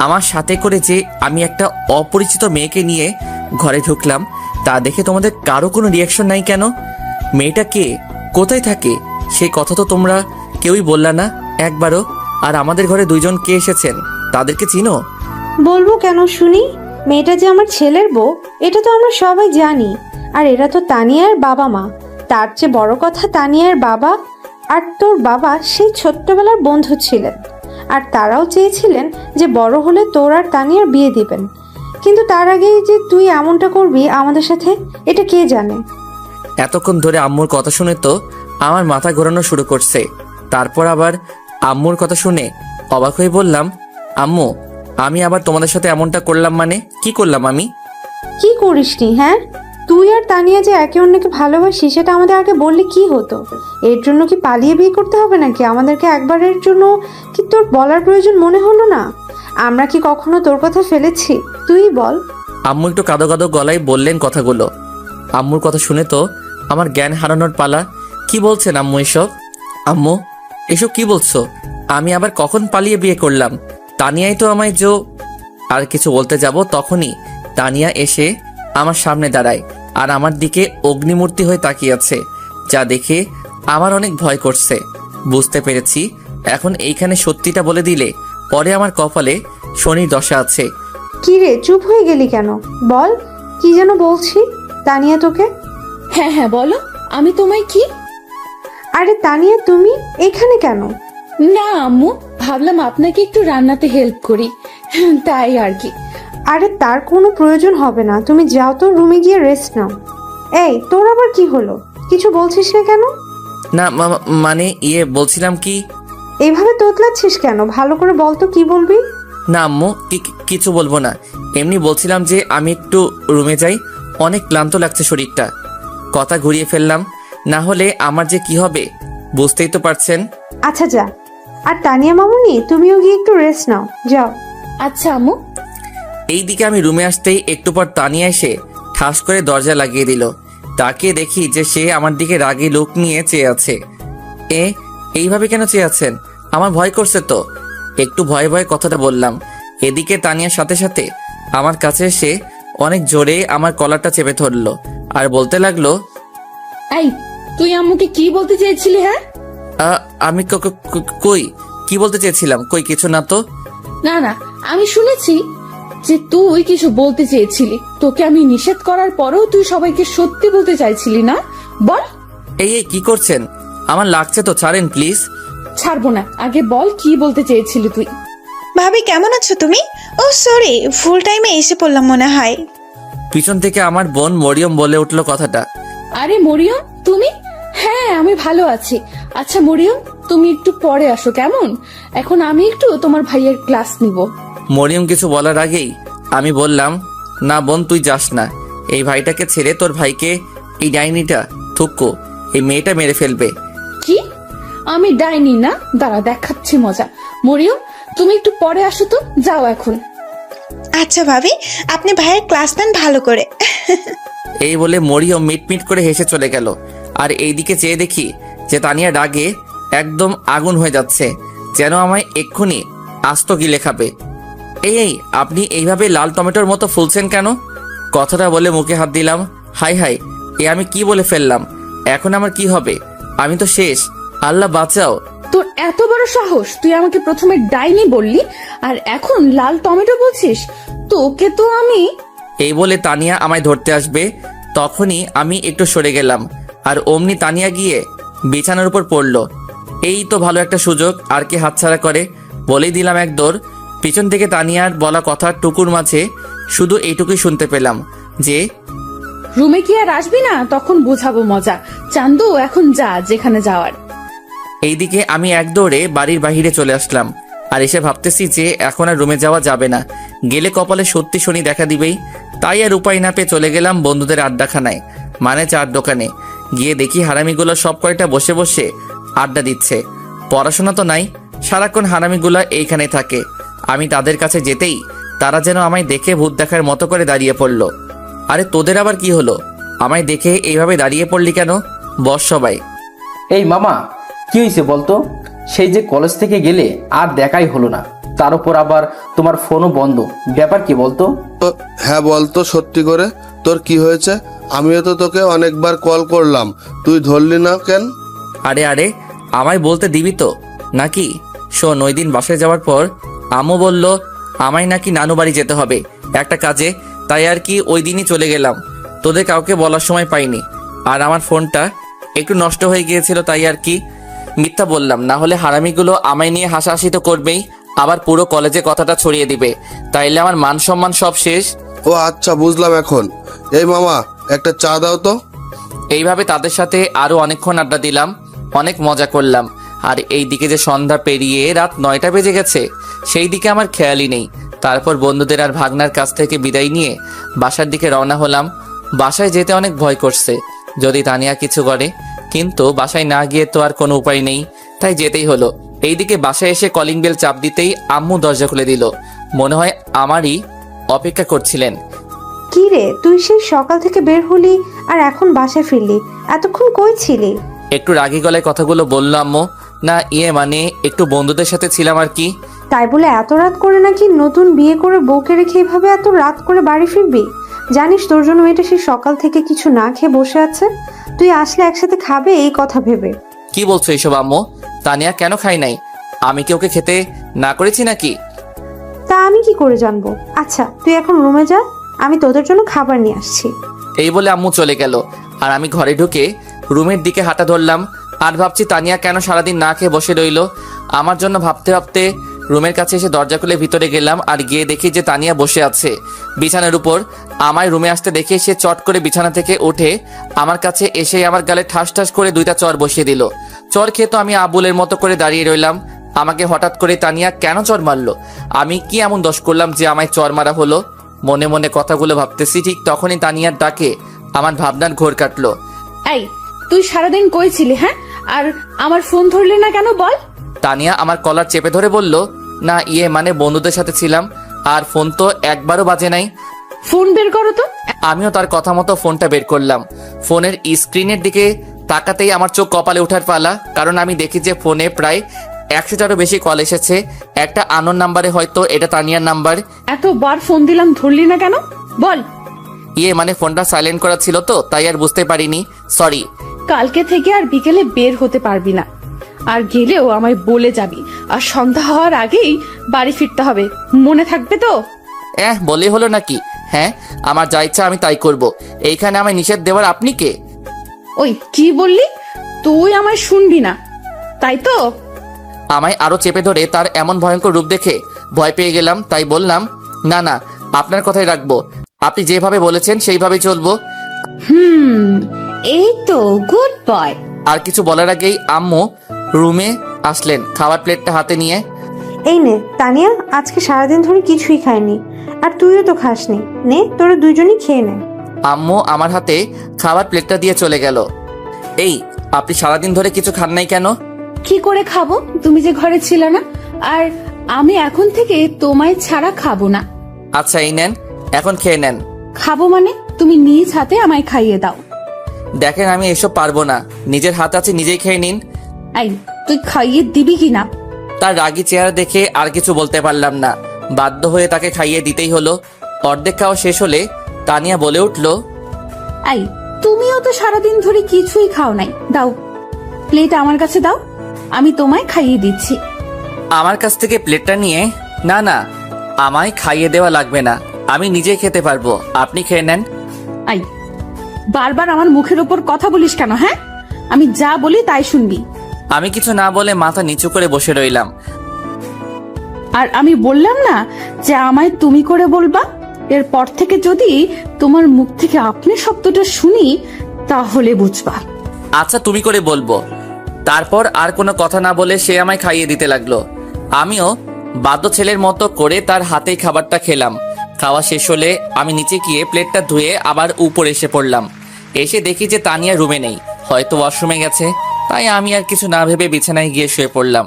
আমার সাথে করে যে আমি একটা অপরিচিত মেয়েকে নিয়ে ঘরে ঢুকলাম, তা দেখে তোমাদের কারো কোনো রিয়াকশন নাই কেন? মেয়েটা কে, কোথায় থাকে, সেই কথা তো তোমরা কেউই বললা না একবারও। আর আমাদের ঘরে 2 জন কে এসেছেন, তাদেরকে চিনো? বলবো কেন শুনি? মেয়েটা যে আমার ছেলের বউ, এটা তো আমরা সবাই জানি। আর এরা তো তানিয়ার বাবা মা। তার চেয়ে বড় কথা, তানিয়ার বাবা আর তোর বাবা সেই ছোট্টবেলার বন্ধু ছিলেন। আর তারাও চেয়েছিলেন যে বড় হলে তোর আর তানিয়ার বিয়ে দিবেন। কিন্তু তার আগেই যে তুই এমনটা করবি আমাদের সাথে, এটা কে জানে? এতক্ষণ ধরে আম্মুর কথা শুনে তো আমার মাথা ঘোরানো শুরু করছে। তারপর আবার আম্মুর কথা শুনে অবাক হয়ে বললাম, আম্মু, আমি আবার তোমাদের সাথে এমনটা করলাম মানে? কি করলাম আমি? কি করিসনি? হ্যাঁ, তুই আর তানিয়া যে একে অন্যকে ভালোবাসি সেটা আমাদের আগে বললে কি হতো? এর জন্য কি পালিয়ে বিয়ে করতে হবে নাকি? আমাদেরকে একবারের জন্য কি তোর বলার প্রয়োজন মনে হলো না? আমরা কি কখনো তোর কথা ফেলেছি? তুই বল। আম্মু একটু কাঁদো কাঁদো গলায় বললেন কথাগুলো। আম্মুর কথা শুনে তো আমার জ্ঞান হারানোর পালা। কি বলছেন আম্মু এসব? আম্মু, এসব কি বলছো? আমি আবার কখন পালিয়ে বিয়ে করলাম? তানিয়াই তো আমায় আর কিছু বলতে যাব, তখনই তানিয়া এসে আমার সামনে দাঁড়ায় আর আমার দিকে অগ্নিমূর্তি হয়ে তাকিয়ে আছে, যা দেখে আমার অনেক ভয় করছে। বুঝতে পেরেছি এখন এইখানে সত্যিটা বলে দিলে পরে আমার কপালে শনির দশা আছে। কি রে, চুপ হয়ে গেলি কেন? বল, কি যেন বলছি। তানিয়া তোকে? হ্যাঁ হ্যাঁ বলো, আমি তোমায় কি? আরে তানিয়া, তুমি এখানে কেন? না আম্মু, ভাবলাম আপনাকে একটু রান্নাতে হেল্প করি, তাই আর কি। আরে তার কোনো প্রয়োজন হবে না, তুমি যাও তো রুমে গিয়ে রেস্ট নাও। এই তোর আবার কি হলো, কিছু বলছিস না কেন? না মানে বলছিলাম কি, এইভাবে তোতলাচ্ছিস কেন, ভালো করে বল তো কি বলবি। না আম্মু কিছু বলবো না, এমনি বলছিলাম যে আমি একটু রুমে যাই, অনেক ক্লান্ত লাগছে শরীরটা। কথা ঘুরিয়ে ফেললাম, না হলে আমার যে কি হবে বুঝতেই তো পারছেন। আচ্ছা যা। আর তানিয়া মামুনি, তুমিও গিয়ে একটু রেস্ট নাও, যাও। আচ্ছা আম্মু। এইদিকে আমি রুমে আসতেই একটু পর তানিয়া এসে ঠাস করে দরজা লাগিয়ে দিল। তাকিয়ে দেখি যে সে আমার দিকে রাগী লুক নিয়ে চেয়ে আছে। এইভাবে কেন চেয়ে আছেন? আমার ভয় করছে তো। একটু ভয়ে ভয়ে কথাটা বললাম। এদিকে তানিয়ার সাথে সাথে আমার কাছে এসে অনেক জোরে আমার কলারটা চেপে ধরলো আর বলতে লাগলো, এই তুই আম্মুকে কি বলতে চেয়েছিলি? হ্যাঁ আমি কই কি বলতে চেয়েছিলাম? কই কিছু না তো। না না, আমি শুনেছি যে তুই কিছু বলতে চেয়েছিলি, তোকে আমি নিষেধ করার পরেও তুই সবাইকে সত্যি বলতে চাইছিলি না, বল। এই কি করছেন? আমার লাগছে তো, ছাড়েন প্লিজ। ছাড়বো না, আগে বল কি বলতে চেয়েছিলি তুই। ভাবি কেমন আছো তুমি? ও সরি, ফুল টাইমে এসে পড়লাম মনে হয়। পিছন থেকে আমার বোন মরিয়ম বলে উঠলো কথাটা। আরে মরিয়ম, তুমি? হ্যাঁ আমি ভালো আছি। আচ্ছা মরিয়ম, তুমি একটু পরে আসো কেমন? এখন আমি একটু তোমার ভাইয়ের ক্লাস নিব। মরিয়ম কিছু বলার আগেই আমি বললাম, না বোন তুই যাস না, এই ভাইটাকে ছেড়ে তোর ভাইকে এই ডাইনিটা থুক্কো, এই মেয়েটা মেরে ফেলবে। কি? আমি ডাইনি না? দাঁড়া দেখাচ্ছি মজা। মরিয়ম তুমি একটু পরে আসো তো, যাও এখন। আচ্ছা ভাবি, আপনি ভাইয়ের ক্লাস নেন ভালো করে। এই বলে মরিয়ম মিটমিট করে হেসে চলে গেল। আর এইদিকে চেয়ে দেখি যে তানিয়া রাগে একদম আগুন হয়ে যাচ্ছে, যেন আমায় এক্ষুনি আস্ত গিলে খাবে। এই আপনি এইভাবে লাল টমেটোর মতো ফুলছেন কেন? কথাটা বলে মুখে হাত দিলাম। হাই হাই, আমি কি বলে ফেললাম? এখন আমার কি হবে? আমি তো শেষ, আল্লাহ বাঁচাও। তোর এত বড় সাহস, তুই আমাকে প্রথমে ডাইনি বললি আর এখন লাল টমেটো বলছিস? তোকে তো আমি। এই বলে তানিয়া আমায় ধরতে আসবে, তখনই আমি একটু সরে গেলাম আর অমনি তানিয়া গিয়ে বিছানার উপর পড়লো। এই তো ভালো একটা সুযোগ, আর কি হাতছাড়া করে। বলেই দিলাম এক দৌড়। পিছন থেকে তানিয়ার বলা কথা টুকুর মাঝে শুধু এইটুকুই শুনতে পেলাম যে, রুমে কি আর আসবি না? তখন বুঝাবো মজা। চান্দু এখন যা যেখানে যাওয়ার। এইদিকে আমি এক দৌড়ে বাড়ির বাহিরে চলে আসলাম আর এসে ভাবতেছি যে এখন আর রুমে যাওয়া যাবে না, গেলে কপালে সত্যি শনি দেখা দিবেই। তাই আর উপায় না পেয়ে চলে গেলাম বন্ধুদের আড্ডাখানায়, মানে চার দোকানে। গিয়ে দেখি হারামিগুলো সব কয়টা বসে বসে আড্ডা দিচ্ছে। পড়াশোনা তো নাই, সারাক্ষণ হারামিগুলো এইখানে থাকে। আমি তাদের কাছে যেতেই তারা যেন আমায় দেখে ভূত দেখার মতো করে দাঁড়িয়ে পড়লো। আরে তোদের আবার কি হলো? আমায় দেখে এইভাবে দাঁড়িয়ে পড়লি কেন? বস সবাই। এই মামা, কি হয়েছে বলতো? সেই যে কলেজ থেকে গেলে আর দেখাই হলো না, তার উপর আবার তোমার ফোনও বন্ধ, ব্যাপার কি বলতো? হ্যাঁ বলতো সত্যি করে, তোর কি হয়েছে? আমিও তো তোকে অনেকবার কল করলাম, তুই ধরলি না কেন? আরে আমায় বলতে দিবি তো নাকি? শোন, ওই দিন বাসায় যাওয়ার পর আম্মু বলল আমায় নাকি নানু বাড়ি যেতে হবে একটা কাজে, তাই আর কি ওই দিনই চলে গেলাম। তোদের কাউকে বলার সময় পাইনি, আর আমার ফোনটা একটু নষ্ট হয়ে গিয়েছিল, তাই আর কি মিথ্যা বললাম। না হলে হারামিগুলো আমায় নিয়ে হাসাহাসি তো করবেই, আবার পুরো কলেজে কথাটা ছড়িয়ে দিবে, তাইলে আমার মান সম্মান সব শেষ। ও আচ্ছা বুঝলাম এখন। এই মামা, একটা চা দাও তো। এইভাবে তাদের সাথে আরো অনেকক্ষণ আড্ডা দিলাম, অনেক মজা করলাম। আর এই দিকে যে সন্ধ্যা পেরিয়ে রাত 9টা বেজে গেছে, সেই দিকে আমার খেয়ালই নেই। তারপর বন্ধুদের আর ভাগনার কাছ থেকে বিদায় নিয়ে বাসার দিকে রওনা হলাম। বাসায় যেতে অনেক ভয় করছে, যদি তানিয়া কিছু করে, কিন্তু বাসায় না গিয়ে তো আর কোনো উপায় নেই, তাই যেতেই হলো। এইদিকে বাসায় এসে কলিং বেল চাপ দিতেই আম্মু দরজা খুলে দিল। মনে হয় আমারই অপেক্ষা করছিলেন। কি রে, তুই সেই সকাল থেকে বের হলি আর এখন বাসায় ফিরলি, এতক্ষণ কই ছিলি? একটু রাগী গলায় কথাগুলো বললো আম্মু। না মানে একটু বন্ধুদের সাথে ছিলাম আর কি। তাই বলে এত রাত করে নাকি নতুন বিয়ে করে বউকে রেখে এভাবে এত রাত করে বাড়ি ফিরবি? জানিস তোর জন্য মেয়েটা সেই সকাল থেকে কিছু না খেয়ে বসে আছে, তুই আসলে একসাথে খাবে এই কথা ভেবে। কি বলছো এইসব আম্মু? তানিয়া কেন খাই নাই? আমি কি ওকে খেতে না করেছি নাকি? তা আমি কি করে জানবো? আচ্ছা তুই এখন রুমে যা, আমি তোদের জন্য খাবার নিয়ে আসছি। এই বলে আম্মু চলে গেল আর আমি ঘরে ঢুকে রুমের দিকে হাঁটা ধরলাম। আর ভাবছি তানিয়া কেন সারাদিন না খেয়ে বসে রইল। আমার জন্য ভাবতে ভাবতে রুমের কাছে এসে দরজা খুলে ভিতরে গেলাম আর গিয়ে দেখি যে তানিয়া বসে আছে বিছানার উপর। আমায় রুমে আসতে দেখে সে চট করে বিছানা থেকে উঠে আমার কাছে এসে আমার গালে ঠাস ঠাস করে 2টা চর বসিয়ে দিল। চর খেয়ে তো আমি আবুলের মতো করে দাঁড়িয়ে রইলাম। আমাকে হঠাৎ করে তানিয়া কেন চর মারলো? আমি কি এমন দোষ করলাম যে আমায় চর মারা হলো? মনে মনে কথাগুলো ভাবতেছি, ঠিক তখনই তানিয়ার ডাকে আমার ভাবনার ঘোর কাটলো। এই, তুই সারাদিন কই ছিলি? হ্যাঁ, আর আমার ফোন ধরলি না কেন বল? তানিয়া আমার কলার চেপে ধরে বলল, না মানে বন্ধুদের সাথে ছিলাম, আর ফোন তো একবারও বাজে নাই। ফোন বের করো তো। আমিও তার কথা মতো ফোনটা বের করলাম। ফোনের স্ক্রিনের দিকে তাকাতেই আমার চোখ কপালে ওঠার পালা, কারণ আমি দেখি যে ফোনে প্রায় 100টারও বেশি কল এসেছে। একটা আননোন নাম্বারে, হয়তো এটা তানিয়ার নাম্বার। এতবার ফোন দিলাম, ধরলি না কেন বল? ফোনটা সাইলেন্ট করা ছিল তো, তাই আর বুঝতে পারিনি, সরি। কালকে থেকে আর বিকেলে বের হতে পারবি না, আর গেলেও আমায় বলে যাবি, আর সন্ধ্যা হওয়ার আগেই বাড়ি ফিরতে হবে, মনে থাকবে তো? বলে হলো নাকি? হ্যাঁ, আমার যা ইচ্ছা আমি তাই করব। এইখানে আমায় নিষেধ দেওয়ার আপনি কে? ওই কি বললি? তুই আমায় শুনবি না, তাই তো? আমায় আরো চেপে ধরে তার এমন ভয়ঙ্কর রূপ দেখে ভয় পেয়ে গেলাম, তাই বললাম, না না, আপনার কথাই রাখবো। আপনি যেভাবে বলেছেন সেইভাবেই চলবো। এই তো গুড বয়। আর কিছু বলার আগেই আম্মু রুমে আসলেন খাবার প্লেটটা হাতে নিয়ে। এই নে তানিয়া, আজকে সারাদিন ধরে কিছুই খায়নি, আর তুইও তো খাসনি, নে তোরা দুজনই খেয়ে নে। আম্মু আমার হাতে খাবার প্লেটটা দিয়ে চলে গেল। এই, আপনি সারাদিন ধরে কিছু খান নাই কেন? কি করে খাবো? তুমি যে ঘরে ছিল না, আর আমি এখন থেকে তোমায় ছাড়া খাবো না। আচ্ছা, এই নেন, এখন খেয়ে নেন। খাবো মানে? তুমি নিজ হাতে আমায় খাইয়ে দাও। দেখেন, আমি এসব পারবো না, নিজের হাত আছে, নিজেই খেয়ে নিন। এই, তুই খাইয়ে দিবি কিনা? তার রাগী চেহারা দেখে আর কিছু বলতে পারলাম না, বাধ্য হয়ে তাকে খাইয়ে দিতেই হলো। অর্ধেক খাওয়া শেষ হলে তানিয়া বলে উঠল, এই, তুমিও তো সারাদিন ধরে কিছুই খাও নাই, দাও প্লেট আমার কাছে দাও, আমি তোমায় খাইয়ে দিচ্ছি। আমার কাছ থেকে প্লেটটা নিয়ে, না না, আমায় খাইয়ে দেওয়া লাগবে না, আমি নিজেই খেতে পারবো, আপনি খেয়ে নেন। এই, বারবার আমার মুখের উপর কথা বলিস কেন? হ্যাঁ, আমি যা বলি তাই শুনবি। আমি কিছু না বলে মাথা নিচু করে বসে রইলাম। আর আমি বললাম না যে আমায় তুমি করে বলবা? এরপর থেকে যদি তোমার মুখ থেকে আপনি শব্দটা শুনি, তাহলে বুঝবা। আচ্ছা, তুমি করে বলবো। তারপর আর কোনো কথা না বলে সে আমায় খাইয়ে দিতে লাগলো। আমিও বাধ্য ছেলের মতো করে তার হাতেই খাবারটা খেলাম। খাওয়া শেষ হলে আমি নিচে গিয়ে প্লেটটা ধুয়ে আবার উপরে এসে পড়লাম। এসে দেখি যে তানিয়া রুমে নেই, হয়তো ওয়াশরুমে গেছে, তাই আমি আর কিছু না ভেবে বিছানায় গিয়ে শুয়ে পড়লাম।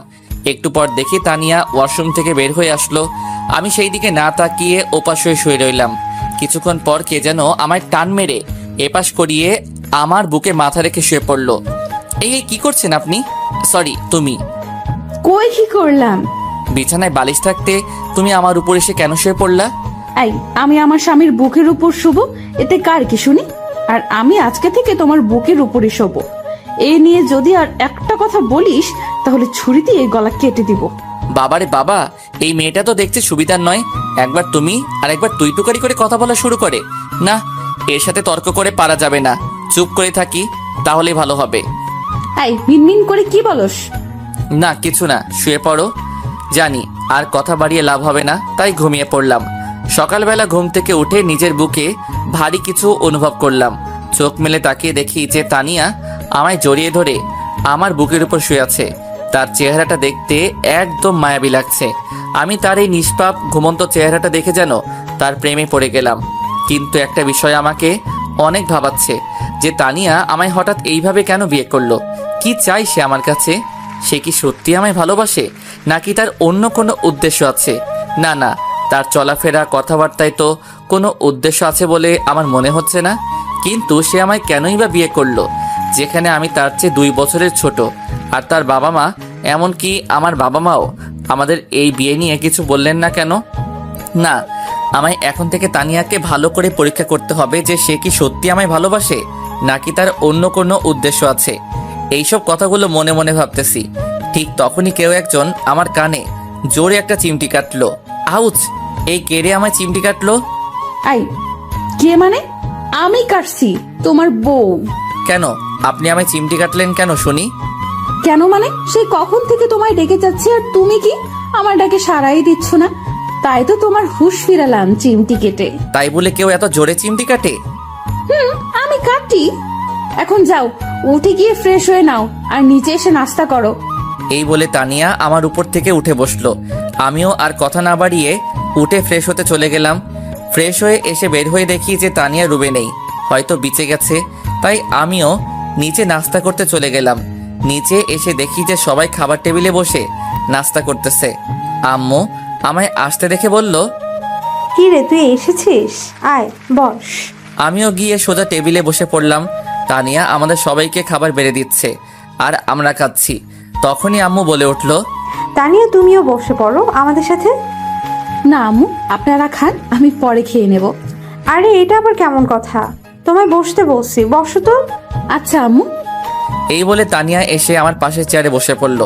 একটু পর দেখি তানিয়া ওয়াশরুম থেকে বের হয়ে আসলো। আমি সেই দিকে না তাকিয়ে ওপাশ হয়ে শুয়ে রইলাম। কিছুক্ষণ পর কে যেন আমায় টান মেরে এপাশ করিয়ে আমার বুকে মাথা রেখে শুয়ে পড়লো। এই কি করছেন আপনি? সরি, তুমি? কই কি করলাম? বিছানায় বালিশ থাকতে তুমি আমার উপর এসে কেন শুয়ে পড়লা? এই, আমি আমার স্বামীর বুকের উপর শুব, এতে কার কি শুনি? আর আমি আজকে থেকে তোমার বুকের উপরে শোব। এই নিয়ে যদি আর একটা কথা বলিস, তাহলে ছুরি দিয়ে গলা কেটে দিব। বাবারে বাবা, এই মেয়েটা তো দেখছে সুবিধার নয়। একবার তুমি আর একবার তুই টুকারি করে কথা বলা শুরু করে। না, এর সাথে তর্ক করে পারা যাবে না, চুপ করে থাকি, তাহলেই ভালো হবে। এই, মিনমিন করে কি বলস? না, কিছু না, শুয়ে পড়ো। জানি আর কথা বাড়িয়ে লাভ হবে না, তাই ঘুমিয়ে পড়লাম। সকালবেলা ঘুম থেকে উঠে নিজের বুকে ভারী কিছু অনুভব করলাম। চোখ মেলে তাকিয়ে দেখি যে তানিয়া আমায় জড়িয়ে ধরে আমার বুকের উপর শুয়ে আছে। তার চেহারাটা দেখতে একদম মায়াবী লাগছে। আমি তার এই নিষ্পাপ ঘুমন্ত চেহারাটা দেখে যেন তার প্রেমে পড়ে গেলাম। কিন্তু একটা বিষয় আমাকে অনেক ভাবাচ্ছে, যে তানিয়া আমায় হঠাৎ এইভাবে কেন বিয়ে করলো? কি চাই সে আমার কাছে? সে কি সত্যি আমায় ভালোবাসে, নাকি তার অন্য কোনো উদ্দেশ্য আছে? না না, তার চলাফেরা কথাবার্তায় তো কোনো উদ্দেশ্য আছে বলে আমার মনে হচ্ছে না। কিন্তু সে আমায় কেনই বা বিয়ে করলো, যেখানে আমি তার চেয়ে 2 বছরের ছোট, আর তার বাবা মা, এমনকি আমার বাবা মাও আমাদের এই বিয়ে নিয়ে কিছু বললেন না কেন? না, আমায় এখন থেকে তানিয়াকে ভালো করে পরীক্ষা করতে হবে যে সে কি সত্যি আমায় ভালোবাসে, নাকি তার অন্য কোনো উদ্দেশ্য আছে। এইসব কথাগুলো মনে মনে ভাবতেছি, ঠিক তখনই কেউ একজন আমার কানে জোরে একটা চিমটি কাটলো। আউচ! এই কেড়ে আমায় চিমটি কাটলো? এই, কে মানে? আমি কাটছি, তোমার বউ। কেন আপনি আমায় চিমটি কাটলেন কেন শুনি? কেন মানে? সেই কখন থেকে তোমায় ডেকে যাচ্ছি, আর তুমি কি আমার ডাকে সারাই দিচ্ছ না, তাই তো তোমার হুঁশ ফিরালাম চিমটি কেটে। তাই বলে কেউ এত জোরে চিমটি কাটে? আমি কাটি। এখন যাও, উঠে গিয়ে ফ্রেশ হয়ে নাও আর নিচে এসে নাস্তা করো। এই বলে তানিয়া আমার উপর থেকে উঠে বসলো। আমিও আর কথা না বাড়িয়ে উঠে ফ্রেশ হতে চলে গেলাম। ফ্রেশ হয়ে এসে বের হয়ে দেখি যে তানিয়া রুমে নেই, হয়তো বিচে গেছে। তাই আমিও নিচে নাস্তা করতে চলে গেলাম। নিচে এসে দেখি যে সবাই খাবার টেবিলে বসে নাস্তা করতেছে। আম্মু আমায় আসতে দেখে বলল, কি রে, তুই এসেছিস? আয় বস। আমিও গিয়ে সোজা টেবিলে বসে পড়লাম। তানিয়া আমাদের সবাইকে খাবার বেড়ে দিচ্ছে আর আমরা খাচ্ছি। তখনই আম্মু বলে উঠল, তানিয়া, তুমিও বসে পড়ো আমাদের সাথে। না আম্মু, আপনারা খান, আমি পরে খেয়ে নেব। আরে এটা আবার কেমন কথা? তোমায় বসতে বলছি, বসো তো। আচ্ছা আম্মু। এই বলে তানিয়া এসে আমার পাশের চেয়ারে বসে পড়ল।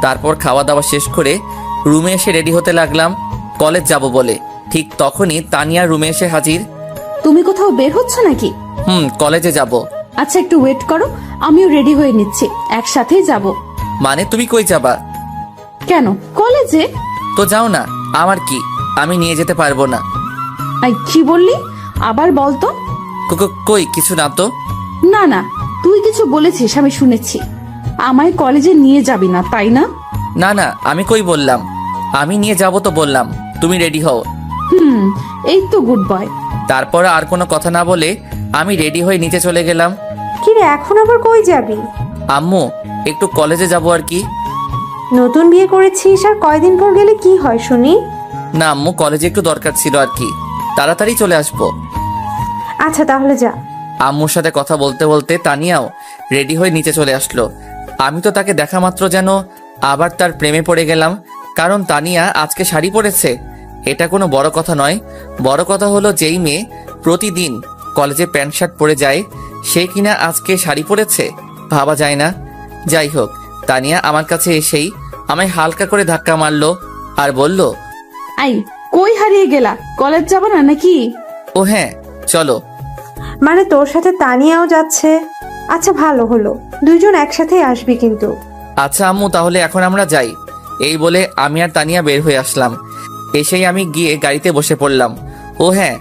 তারপর খাওয়া দাওয়া শেষ করে রুমে এসে রেডি হতে লাগলাম কলেজ যাব বলে। ঠিক তখনই তানিয়া রুমে এসে হাজির। তুমি কোথাও বের হচ্ছ নাকি? কলেজে যাব। আচ্ছা একটু ওয়েট করো, আমিও রেডি হয়ে নিচ্ছি, একসাথেই যাব। মানে তুমি কই যাবা? কেন, কলেজে? তো যাও না, আমার কি, আমি নিয়ে যেতে পারবো না। আই কি বললি? আবার বল তো। কই কিছু না তো। না না, তুই কিছু বলেছিস, আমি শুনেছি। আমায় কলেজে নিয়ে যাবি না, তাই না? না না, আমি কই বললাম, আমি নিয়ে যাব তো বললাম। তুমি রেডি হও। এই তো গুড বয়। তারপর আর কোনো কথা না বলে আমি রেডি হয়ে নিচে চলে গেলাম। কি রে, এখন আবার কই যাবি? আম্মু একটু কলেজে যাব আর কি। নতুন বিয়ে করেছিস আর কয়দিন পর গেলে কি হয় শুনি? না আম্মু, কলেজে একটু দরকার ছিল আর কি, তাড়াতাড়ি চলে আসবো। আচ্ছা তাহলে যা। আম্মুর সাথে কথা বলতে বলতে তানিয়াও রেডি হয়ে নিচে চলে আসলো। আমি তো তাকে দেখা মাত্র যেন আবার তার প্রেমে পড়ে গেলাম, কারণ তানিয়া আজকে শাড়ি পরেছে। এটা কোনো বড় কথা নয়, বড় কথা হলো যেই মেয়ে প্রতিদিন কলেজে প্যান্ট শার্ট পরে যায় সে কিনা আজকে শাড়ি পরেছে, ভাবা যায় না। যাই হোক, তানিয়া আমার কাছে এসেই আমায় হালকা করে ধাক্কা মারলো আর বলল, আই কই হারিয়ে গেলা? কলেজ যাব না নাকি? ও হ্যাঁ চলো। মানে তোর সাথে তানিয়াও যাচ্ছে? আচ্ছা ভালো হলো, দুইজন একসাথেই আসবি কিন্তু। আচ্ছা আম্মু, তাহলে এখন আমরা যাই। এই বলে আমি আর তানিয়া বের হয়ে আসলাম। এসেই আমি গিয়ে গাড়িতে বসে পড়লাম। ও হ্যাঁ,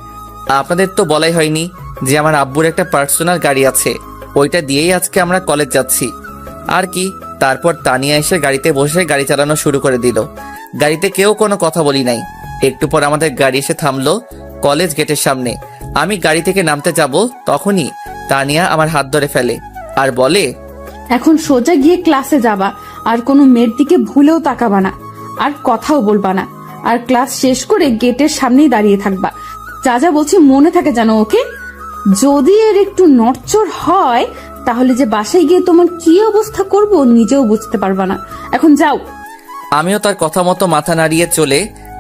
আপনাদের তো বলাই হয়নি যে আমার আব্বুর একটা পার্সোনাল গাড়ি আছে, ওইটা দিয়েই আজকে আমরা কলেজ যাচ্ছি আর কি। তারপর তানিয়া এসে গাড়িতে বসে গাড়ি চালানো শুরু করে দিল। গাড়িতে কেউ কোনো কথা বলি নাই। একটু পর আমাদের গাড়ি এসে থামলো কলেজ গেটের সামনে। আমি গাড়ি থেকে নামতে যাব, তখনই তানিয়া আমার হাত ধরে ফেলে আর বলে, এখন সোজা গিয়ে ক্লাসে যাবা, আর কোনো মেয়ের দিকে ভুলেও তাকাবা না, আর কথাও বলবা না, আর ক্লাস শেষ করে গেটের সামনেই দাঁড়িয়ে থাকবা। যা যা বলছি মনে থাকে জানো, ওকে? যদি এর একটু নড়চড় হয় তাহলে যে বাসায় গিয়ে তোমার কি অবস্থা করব নিজেও বুঝতে পারবা না। এখন যাও। আমিও তার কথা মতো মাথা নাড়িয়ে চলে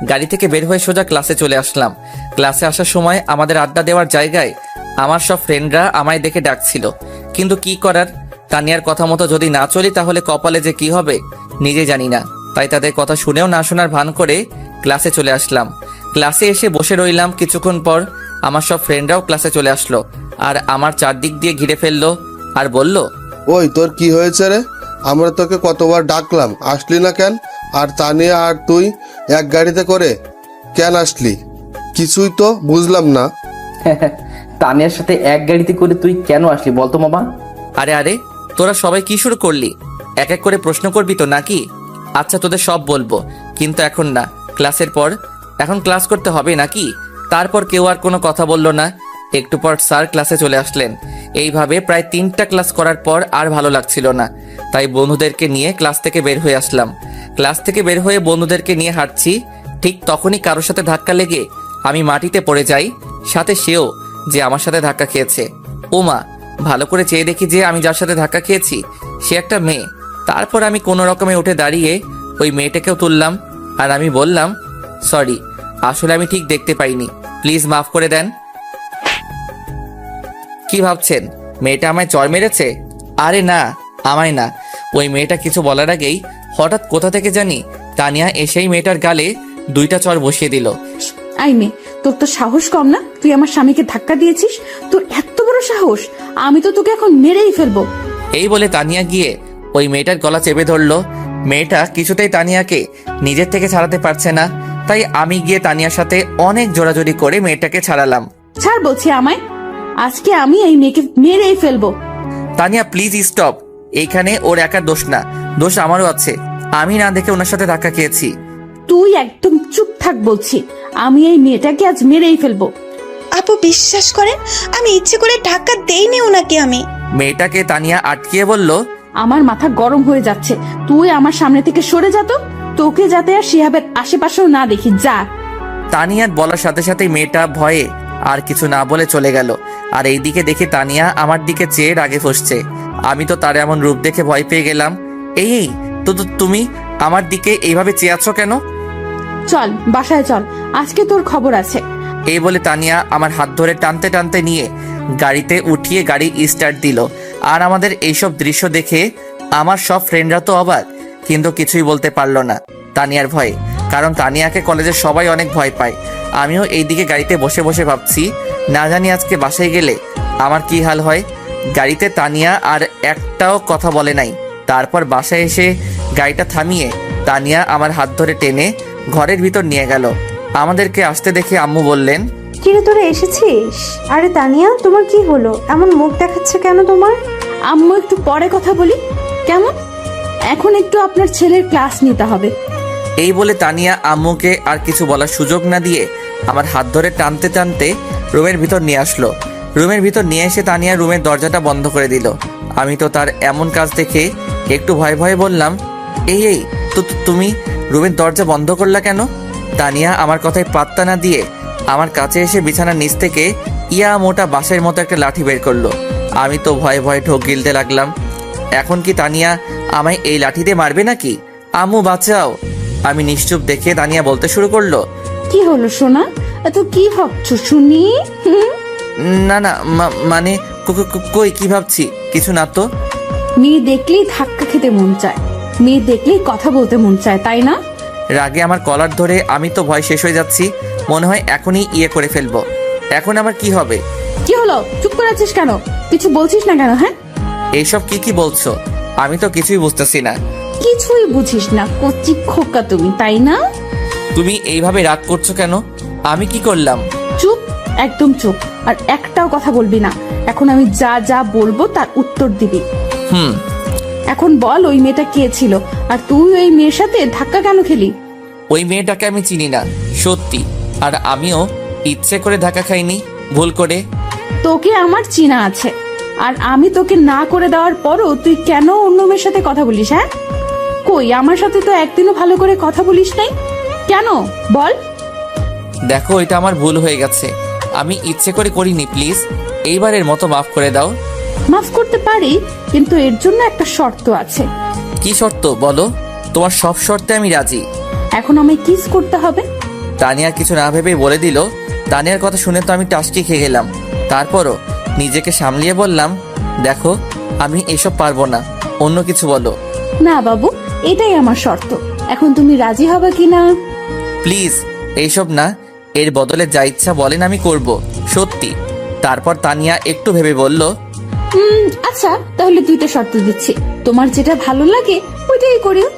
গাড়ি থেকে বের হয়ে সোজা ক্লাসে চলে আসলাম। ক্লাসে আসার সময় আমাদের আড্ডা দেওয়ার জায়গায় আমার সব ফ্রেন্ডরা আমায় দেখে ডাকছিল, কিন্তু কি করার, তানিয়ার কথা মতো যদি না চলি তাহলে কপালে যে কি হবে নিজে জানি না। তাই তাদের কথা শুনেও না শোনার ভান করে ক্লাসে চলে আসলাম। ক্লাসে এসে বসে রইলাম। কিছুক্ষণ পর আমার সব ফ্রেন্ডরাও ক্লাসে চলে আসলো আর আমার চারদিক দিয়ে ঘিরে ফেললো আর বলল, ওই তোর কি হয়েছে রে? আমরা তোকে কতবার ডাকলাম, আসলি না কেন? আর তানিয়া আর তুই এক গাড়িতে করে কেন আসলি? কিছুই তো বুঝলাম না। তানিয়ার সাথে এক গাড়িতে করে তুই কেন আসলি বলতো মামা? আরে আরে, তোরা সবাই কি শুরু করলি? এক এক করে প্রশ্ন করবি তো নাকি? আচ্ছা তোদের সব বলবো, কিন্তু এখন না, ক্লাসের পর। এখন ক্লাস করতে হবে নাকি? তারপর কেউ আর কোনো কথা বলল না। একটু পর স্যার ক্লাসে চলে আসলেন। এইভাবে প্রায় 3টা ক্লাস করার পর আর ভালো লাগছিল না, তাই বন্ধুদেরকে নিয়ে ক্লাস থেকে বের হয়ে আসলাম। ক্লাস থেকে বের হয়ে বন্ধুদেরকে নিয়ে হাঁটছি, ঠিক তখনই কারোর সাথে ধাক্কা লেগে আমি মাটিতে পড়ে যাই, সাথে সেও যে আমার সাথে ধাক্কা খেয়েছে। ওমা, ভালো করে চেয়ে দেখি যে আমি যার সাথে ধাক্কা খেয়েছি সে একটা মেয়ে। তারপর আমি কোনো রকমে উঠে দাঁড়িয়ে ওই মেয়েটাকেও তুললাম আর আমি বললাম, সরি, আসলে আমি ঠিক দেখতে পাইনি, প্লিজ মাফ করে দেন। কি ভাবছেন মেয়েটা আমায় চড় মেরেছে? আরে না, আমায় না। ওই মেয়েটা কিছু বলার আগেই হঠাৎ কোথা থেকে জানি তানিয়া এসেই মেয়েটার গালে 2টা চড় বসিয়ে দিল। আই মে, তোর তো সাহস কম না? তুই আমার স্বামীকে ধাক্কা দিয়েছিস? তোর এত বড় সাহস! আমি তো তোকে এখন মেরেই ফেলবো। এই বলে তানিয়া গিয়ে ওই মেয়েটার গলা চেপে ধরলো। মেয়েটা কিছুতেই তানিয়াকে নিজের থেকে ছাড়াতে পারছে না, তাই আমি গিয়ে তানিয়ার সাথে অনেক জোরাজোরি করে মেয়েটাকে ছাড়ালাম। ছাড় বলছি আমায়, আজকে আমি এই মেয়েকে মেরেই ফেলবো। তানিয়া প্লিজ স্টপ, এইখানে ওর একার দোষ না, দোষ আমারও আছে। আমি না দেখে ওনার সাথে ধাক্কা খেয়েছি। তুই একদম চুপ থাক বলছি, আমি এই মেয়েটাকে আজ মেরেই ফেলবো। আপু বিশ্বাস করেন, আমি ইচ্ছে করে ধাক্কা দেইনি ওনাকে। আমি মেয়েটাকে তানিয়া আটকিয়ে বলল, আমার মাথা গরম হয়ে যাচ্ছে, তুই আমার সামনে থেকে সরে যা তো, তোকে যাতে আর শিহাবের আশেপাশেও না দেখি, যা। তানিয়ার বলার সাথে সাথে মেয়েটা ভয়ে আর কিছু না বলে চলে গেল। আর এইদিকে দেখি তানিয়া আমার দিকে চেয়ে রাগে ফুসছে। আমি তো তার এমন রূপ দেখে ভয় পেয়ে গেলাম। এই তো তুমি আমার দিকে এইভাবে চেয়ে আছো কেন? চল বাসায় চল, আজকে তোর খবর আছে। এই বলে তানিয়া আমার হাত ধরে টানতে টানতে নিয়ে গাড়িতে উঠিয়ে গাড়ি স্টার্ট দিল। আর আমাদের এইসব দৃশ্য দেখে আমার সব ফ্রেন্ডরা তো অবাক, কিন্তু কিছুই বলতে পারলো না তানিয়ার ভয়ে, কারণ তানিয়াকে কলেজের সবাই অনেক ভয় পায়। আমিও এইদিকে গাড়িতে বসে বসে ভাবছি, না জানি আজকে বাসায় গেলে আমার কি হাল হয়। গাড়িতে তানিয়া আর একটাও কথা বলে নাই। তারপর বাসায় এসে গাড়িটা থামিয়ে তানিয়া আমার হাত ধরে টেনে ঘরের ভিতর নিয়ে গেল। আমাদেরকে আসতে দেখে আম্মু বললেন, কিরে তোরা এসেছিস? আরে তানিয়া, তোমার কি হলো? এমন মুখ দেখাচ্ছে কেন তোমার? আম্মু একটু পরে কথা বলি কেমন? এখন একটু আপনার ছেলের ক্লাস নিতে হবে। এই বলে তানিয়া আম্মুকে আর কিছু বলার সুযোগ না দিয়ে আমার হাত ধরে টানতে টানতে রুমের ভিতর নিয়ে আসলো। রুমের ভিতর নিয়ে এসে তানিয়া রুমের দরজাটা বন্ধ করে দিল। আমি তো তার এমন কাজ দেখে একটু ভয়ে ভয়ে বললাম, এই তো তুমি রুমের দরজা বন্ধ করলা কেন? তানিয়া আমার কথায় পাত্তা না দিয়ে আমার কাছে এসে বিছানার নিচ থেকে ইয়া মোটা বাঁশের মতো একটা লাঠি বের করলো। আমি তো ভয়ে ভয়ে ঢোক গিলতে লাগলাম। এখন কি তানিয়া আমায় এই লাঠি দিয়ে মারবে নাকি? আম্মু বাঁচাও! আমি নিশ্চুপ দেখে তানিয়া বলতে শুরু করলো, কি হলো সোনা, এত কি ভাবছো শুনি? না না মানে কই কি ভাবছি, কিছু না তো। মেয়ে দেখলেই ধাক্কা খেতে মন চায়, মেয়ে দেখলেই কথা বলতে মন চায়, তাই না? রাগে আমার কলার ধরে আমি তো ভয় শেষ হয়ে যাচ্ছি, মনে হয় এখনই ইয়ে করে ফেলবো। এখন আমার কি হবে? কি হলো, চুপ করে আছিস কেন? কিছু বলছিস না কেন? হ্যাঁ, এইসব কি বলছো? আমি তো কিছুই বুঝতেছি না। কিছুই বুঝিস না, কচি খোকা তুমি, তাই না? তুমি এইভাবে রাগ করছো কেন? আমি কি করলাম? চুপ, একদম চুপ, আর একটাও কথা বলবি না। এখন আমি যা যা বলবো তার উত্তর দিবি। এখন বল, ওই মেয়েটা কে ছিল, আর তুই ওই মেয়ের সাথে ধাক্কা কেন খেলি? ওই মেয়েটাকে আমি চিনি না সত্যি, আর আমিও ইচ্ছে করে ধাক্কা খাইনি, ভুল করে। তোকে আমার চিনা আছে, আর আমি তোকে না করে দেওয়ার পরও তুই কেন অন্য মেয়ের সাথে কথা বলিস? হ্যাঁ, কই আমার সাথে তো একদিনও ভালো করে কথা বলিস নাই, কেন বল? দেখো, এটা আমার ভুল হয়ে গেছে, আমি ইচ্ছে করে করিনি, প্লিজ এইবারের মতো মাফ করে দাও। মাফ করতে পারি, কিন্তু এর জন্য একটা শর্ত আছে। কি শর্ত বলো? তোমার সব শর্তে আমি রাজি। এখন আমায় কিস করতে হবে। তানিয়া কিছু না ভেবে বলে দিল। তানিয়ার কথা শুনে তো আমি টাসকি খেয়ে গেলাম। তারপরও নিজেকে সামলিয়ে বললাম, দেখো আমি এসব পারবো না, অন্য কিছু বলো। না বাবু, এটাই আমার শর্ত, এখন তুমি রাজি হবে কিনা? প্লিজ এইসব না, এর বদলে যা ইচ্ছা বলেন আমি করব, সত্যি। তারপর তানিয়া একটু ভেবে বলল, আচ্ছা তাহলে দুইটা শর্ত দিচ্ছি, তোমার যেটা ভালো লাগে ওইটাই করিও।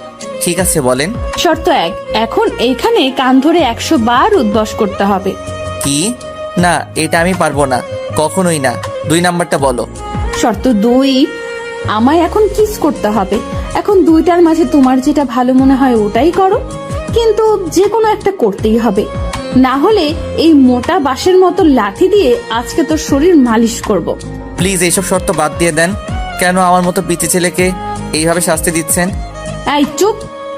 ঠিক আছে বলেন। শর্ত 1, এখন এইখানে কান ধরে 100 বার উদ্বাস করতে হবে। কি? না, এটা আমি পারবো না, কখনোই না। 2 নাম্বারটা বলো। শর্ত 2, আমায় এখন কিস করতে হবে। এখন দুইটার মাঝে তোমার যেটা ভালো মনে হয় ওটাই করো, কিন্তু যে কোনো একটা করতেই হবে, না হলে এই মোটা বাঁশের মতো লাঠি দিয়ে আজকে তোর শরীর মালিশ করব। প্লিজ এইসব শর্ত বাদ দিয়ে দেন। কেন আমার মতো পিচ্চি ছেলেকে এইভাবে শাস্তি দিচ্ছেন? এই চুপ,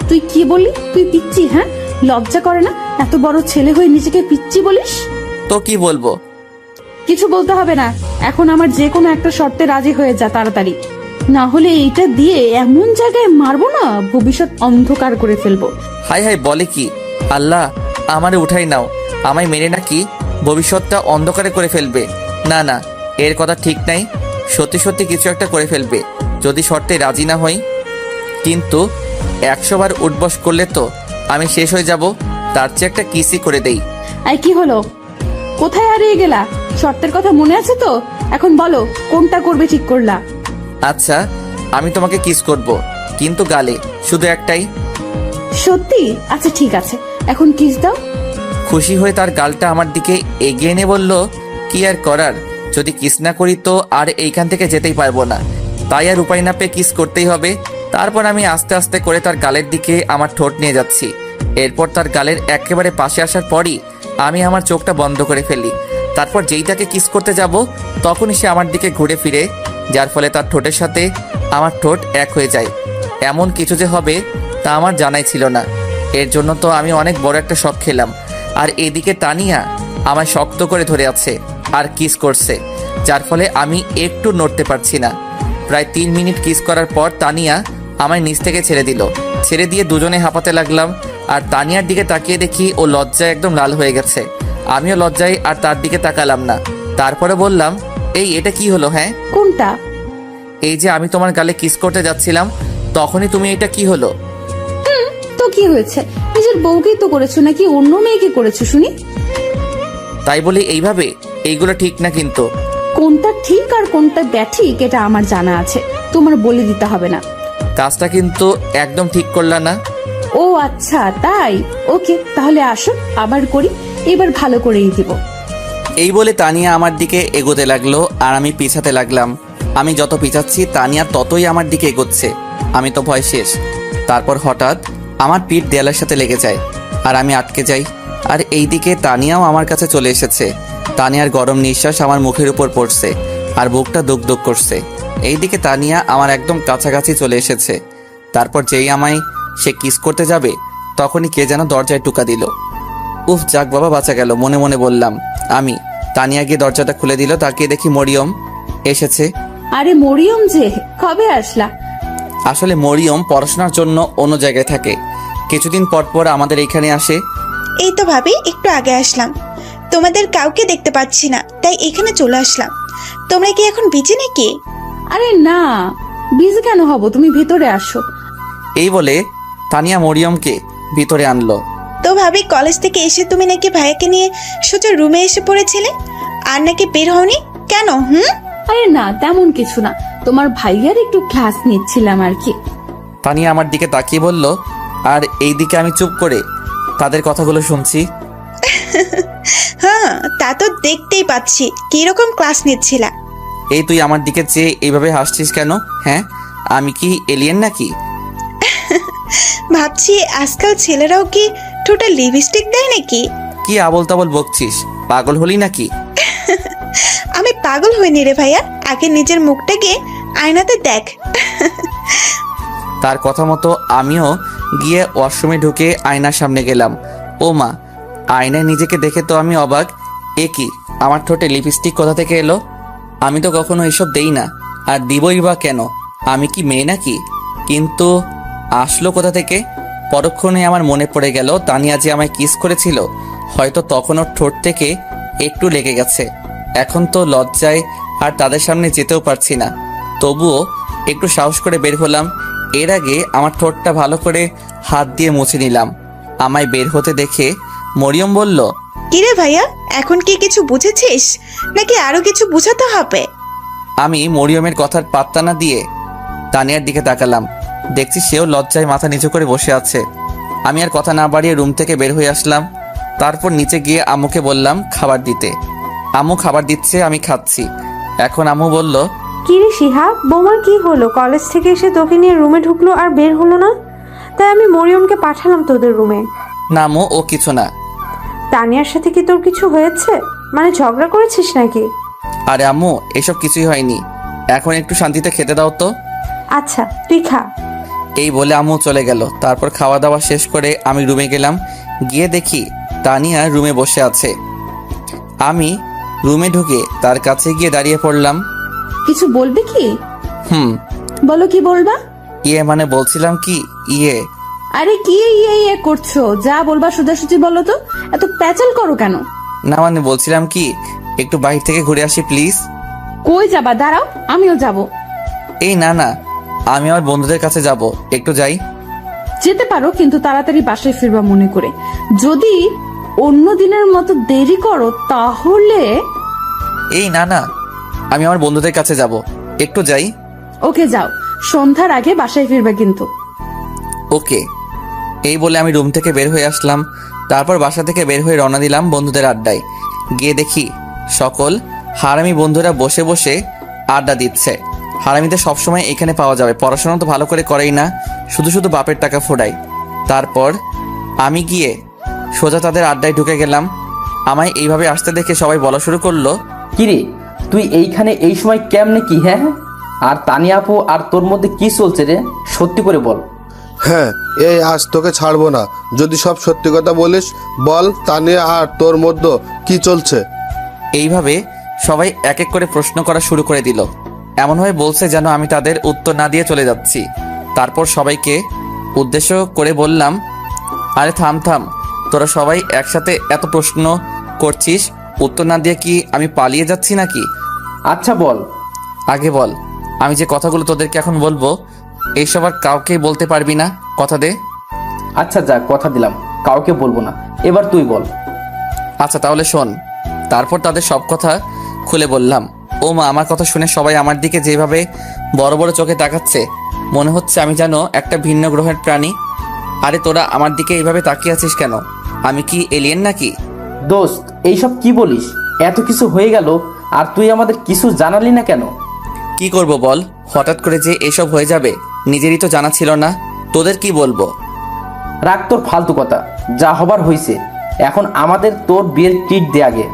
তুই কি বললি? তুই পিচ্চি? হ্যাঁ, লজ্জা করে না এত বড় ছেলে হয়ে নিজেকে পিচ্চি বলিস? তো কি বলবো? কিছু বলতে হবে না, এখন আমার যে কোনো একটা শর্তে রাজি হয়ে যা তাড়াতাড়ি, না হলে এইটা দিয়ে এমন জায়গায় মারবো না ভবিষ্যৎ অন্ধকার করে ফেলবো। হাই হাই, বলে কি? আল্লাহ, আমারে উঠাই নাও, আমায় মেরে নাকি ভবিষ্যৎটা অন্ধকারে করে ফেলবে। না না, এর কথা ঠিক নাই, সত্যি সত্যি কিছু একটা করে ফেলবে যদি শর্তে রাজি না হই। কিন্তু 100 বার উঠবস করলে তো আমি শেষ হয়ে যাব, তার চেয়ে একটা কিসই করে দেই। এই কি হলো, কোথায় হারিয়ে গেলা? শর্তের কথা মনে আছে তো? এখন বলো কোনটা করবে ঠিক করলা? আচ্ছা, আমি তোমাকে কিস করব, কিন্তু গালে, শুধু একটাই। সত্যি? আচ্ছা ঠিক আছে, এখন কিস দাও। খুশি হয়ে তার গালটা আমার দিকে এগিয়ে এনে বলল, কি আর করার, যদি কিস না করি তো আর এইখান থেকে যেতেই পারবো না, তাই আর উপায় না পেয়ে কিস করতেই হবে। তারপর আমি আস্তে আস্তে করে তার গালের দিকে আমার ঠোঁট নিয়ে যাচ্ছি। এরপর তার গালের একেবারে পাশে আসার পরই আমি আমার চোখটা বন্ধ করে ফেলি। তারপর যেই তাকে কিস করতে যাব তখনই সে আমার দিকে ঘুরে ফিরে, যার ফলে তার ঠোঁটের সাথে আমার ঠোঁট এক হয়ে যায়। এমন কিছু যে হবে তা আমার জানাই ছিল না। এর জন্য তো আমি অনেক বড় একটা শক খেলাম। আর এদিকে তানিয়া আমায় শক্ত করে ধরে আছে আর কিস করছে, যার ফলে আমি একটু নড়তে পারছি না। প্রায় 3 মিনিট কিস করার পর তানিয়া আমায় নিচ থেকে ছেড়ে দিল। ছেড়ে দিয়ে দুজনে হাঁপাতে লাগলাম। আর তানিয়ার দিকে তাকিয়ে দেখি ও লজ্জায় একদম লাল হয়ে গেছে। আমিও লজ্জায় আর তার দিকে তাকালাম না। তারপরে বললাম, এই এটা কি হলো? হ্যাঁ, কোনটা? এই যে আমি তোমার গালে কিস করতে যাচ্ছিলাম তখনই তুমি এটা কি হলো? তো কি হয়েছে? নিজের বউকেই তো করেছো নাকি অন্য মেয়েকে করেছো শুনি? তাই বলি এইভাবে এইগুলো ঠিক না কিন্তু। কোনটা ঠিক আর কোনটা ব্যাঠিক এটা আমার জানা আছে, তোমার বলে দিতে হবে না। কাজটা কিন্তু একদম ঠিক করলা না। ও আচ্ছা তাই, ওকে তাহলে আসো আবার করি, এবার ভালো করেই দিব। এই বলে তানিয়া আমার দিকে এগোতে লাগলো আর আমি পিছাতে লাগলাম। আমি যত পিছাচ্ছি তানিয়া ততই আমার দিকে এগোচ্ছে। আমি তো ভয় শেষ। তারপর হঠাৎ আমার পিঠ দেয়ালের সাথে লেগে যায় আর আমি আটকে যাই। আর এইদিকে তানিয়াও আমার কাছে চলে এসেছে। তানিয়ার গরম নিঃশ্বাস আমার মুখের উপর পড়ছে আর বুকটা দুক দুক করছে। এইদিকে তানিয়া আমার একদম কাছাকাছি চলে এসেছে। তারপর যেই আমায় সে কিস করতে যাবে তখনই কে যেন দরজায় টোকা দিল। উফ, যাক বাবা, বাঁচা গেল মনে মনে বললাম আমি। তানিয়া গিয়ে দরজাটা খুলে দিল। তাকিয়ে দেখি মরিয়ম এসেছে। আরে মরিয়ম যে, কবে আসলা? আসলে মরিয়ম পড়াশোনার জন্য অন্য জায়গায় থাকে, কিছুদিন পর পর আমাদের এখানে আসে। এই তো ভাবি একটু আগে আসলাম, তোমাদের কাউকে দেখতে পাচ্ছি না, তাই এখানে চলে আসলাম। তোমরা কি এখন বিজি নাকি? আরে না, বিজি কেন হব, তুমি ভেতরে আসো। এই বলে তানিয়া মরিয়মকে ভিতরে আনলো। তো ভাবি কলেজ থেকে এসে তুমি নাকি ভাইয়াকে নিয়ে সোজা রুমে এসে পড়েছিলে, আর নাকি বের হওনি কেন? আরে না, তেমন কিছু না, তোমার ভাইয়ার একটু ক্লাস নিচ্ছিলাম আর কি। তানিয়া আমার দিকে তাকিয়ে বলল, আর এই দিকে আমি চুপ করে তাদের কথাগুলো শুনছি। হ্যাঁ, তা তো দেখতেই পাচ্ছি। কিরকম ক্লাস নিচ্ছিলা? এই তুই আমার দিকে চেয়ে এইভাবে হাসছিস কেন? হ্যাঁ, আমি কি এলিয়েন নাকি? ভাবছি আজকাল ছেলেরাও কি ঠোঁটে লিপস্টিক দেয় নাকি? কি আবল তাবল বকছিস? পাগল হলি নাকি? আমি পাগল হইনি রে ভাইয়া, আগে নিজের মুখটাকে আয়নাতে দেখ। তার কথা মতো আমিও গিয়ে ওয়াশরুমে ঢুকে আয়নার সামনে গেলাম। ও মা, আয়নায় নিজেকে দেখে তো আমি অবাক। এ কি, আমার ঠোঁটে লিপস্টিক কোথা থেকে এলো? আমি তো কখনো এসব দেই না, আর দিবই বা কেন? আমি কি মেয়ে নাকি? কিন্তু আসলো কোথা থেকে? পরক্ষণে আমার মনে পড়ে গেল তানিয়া যে আমায় কিস করেছিল, হয়তো তখন ওর ঠোঁট থেকে একটু লেগে গেছে। এখন তো লজ্জায় আর তাদের সামনে যেতেও পারছি না, তবুও একটু সাহস করে বের হলাম। এর আগে আমার ঠোঁটটা ভালো করে হাত দিয়ে মুছে নিলাম। আমায় বের হতে দেখে মরিয়ম বলল, কিরে ভাইয়া, এখন কি কিছু বুঝেছিস নাকি আরো কিছু বুঝাতে হবে? আমি মরিয়মের কথার পাত্তা না দিয়ে তানিয়ার দিকে তাকালাম। দেখছি সেও লজ্জায় মাথা নিচু করে বসে আছে। আমি আর কথা না বাড়িয়ে রুম থেকে বের হয়ে আসলাম। তারপর নিচে গিয়ে আম্মুকে বললাম খাবার দিতে। আম্মু খাবার দিচ্ছে, আমি খাচ্ছি। এখন আম্মু বলল, কি রে শিহাব, বৌমার কি হলো? কলেজ থেকে এসে তোকে নিয়ে রুমে ঢুকলো আর বের হলো না, তাই আমি মরিয়মকে পাঠালাম তোদের রুমে। না আম্মু, ও কিছু না। তানিয়ার সাথে কি তোর কিছু হয়েছে? মানে ঝগড়া করেছিস নাকি? আরে আম্মু, এসব কিছুই হয়নি। এখন একটু শান্তিতে খেতে দাও তো। আচ্ছা তুই খা। এই বলে আম্মু চলে গেল। তারপর খাওয়া দাওয়া শেষ করে আমি রুমে গেলাম। গিয়ে দেখি তানিয়া রুমে বসে আছে। আমি রুমে ঢুকে তার কাছে গিয়ে দাঁড়িয়ে পড়লাম। কিছু বলবে কি? বলো, কি বলবা? মানে বলছিলাম কি, আরে কি ইয়ে করছো? যা বলবা সোজাসুজি বলো তো, এত প্যাচাল করো কেন? না মানে বলছিলাম কি, একটু বাইরে থেকে ঘুরে আসি প্লিজ। কই যাবা? দাঁড়াও, আমিও যাব। এই না না, আমি আমার বন্ধুদের কাছে যাব, একটু যাই। যেতে পারো, কিন্তু তাড়াতাড়ি বাসায় ফিরবা মনে করে। যদি অন্য দিনের মতো দেরি করো তাহলে। এই না না, আমি আমার বন্ধুদের কাছে যাব, একটু যাই। ওকে যাও, সন্ধ্যার আগে বাসায় ফিরবা কিন্তু। ওকে। এই বলে আমি রুম থেকে বের হয়ে আসলাম। তারপর বাসা থেকে বের হয়ে রওনা দিলাম বন্ধুদের আড্ডায়। গিয়ে দেখি সকল হারামি বন্ধুরা বসে বসে আড্ডা দিচ্ছে। হারামিদের সবসময় এখানে পাওয়া যাবে, পড়াশোনা তো ভালো করে করেই না, শুধু শুধু বাপের টাকা ফোড়াই। তারপর আমি গিয়ে সোজা তাদের আড্ডায় ঢুকে গেলাম। আমায় এইভাবে আসতে দেখে সবাই বলা শুরু করলো, কিরে তুই এইখানে এই সময় কেমনে কি? হ্যাঁ, আর তানিয়া আপু আর তোর মধ্যে কি চলছে রে? সত্যি করে বল। হ্যাঁ, এই আজ তোকে ছাড়বো না। যদি সব সত্যি কথা বলিস, বল তানিয়া আর তোর মধ্যে কি চলছে। এইভাবে সবাই এক এক করে প্রশ্ন করা শুরু করে দিল। এমনভাবে বলছে যেন আমি তাদের উত্তর না দিয়ে চলে যাচ্ছি। তারপর সবাইকে উদ্দেশ্য করে বললাম, আরে থাম থাম, তোরা সবাই একসাথে এত প্রশ্ন করছিস, উত্তর না দিয়ে কি আমি পালিয়ে যাচ্ছি নাকি? আচ্ছা বল। আগে বল, আমি যে কথাগুলো তোদেরকে এখন বলবো এইসব আর কাউকেই বলতে পারবি না, কথা দে। আচ্ছা যা, কথা দিলাম, কাউকে বলবো না। এবার তুই বল। আচ্ছা তাহলে শোন। তারপর তাদের সব কথা খুলে বললাম। ও মা, আমার কথা শুনে সবাই আমার দিকে যেভাবে বড় বড় চোখে তাকাচ্ছে, মনে হচ্ছে আমি যেন একটা ভিন্ন গ্রহের প্রাণী। আরে তোরা আমার দিকে এইভাবে তাকিয়ে আছিস কেন? আমি কি এলিয়েন নাকি? দোস্ত, এইসব কি বলিস? এত কিছু হয়ে গেল আর তুই আমাদের কিছু জানালি না কেন? কি করব বল, হঠাৎ করে যে এসব হয়ে যাবে নিজেরই তো জানা ছিল না। তোদের কি বলবো? রাখ তোর ফালতু কথা, যা হবার হয়েছে। এখন আমাদের তোর বিয়ের ট্রিট দে আগে।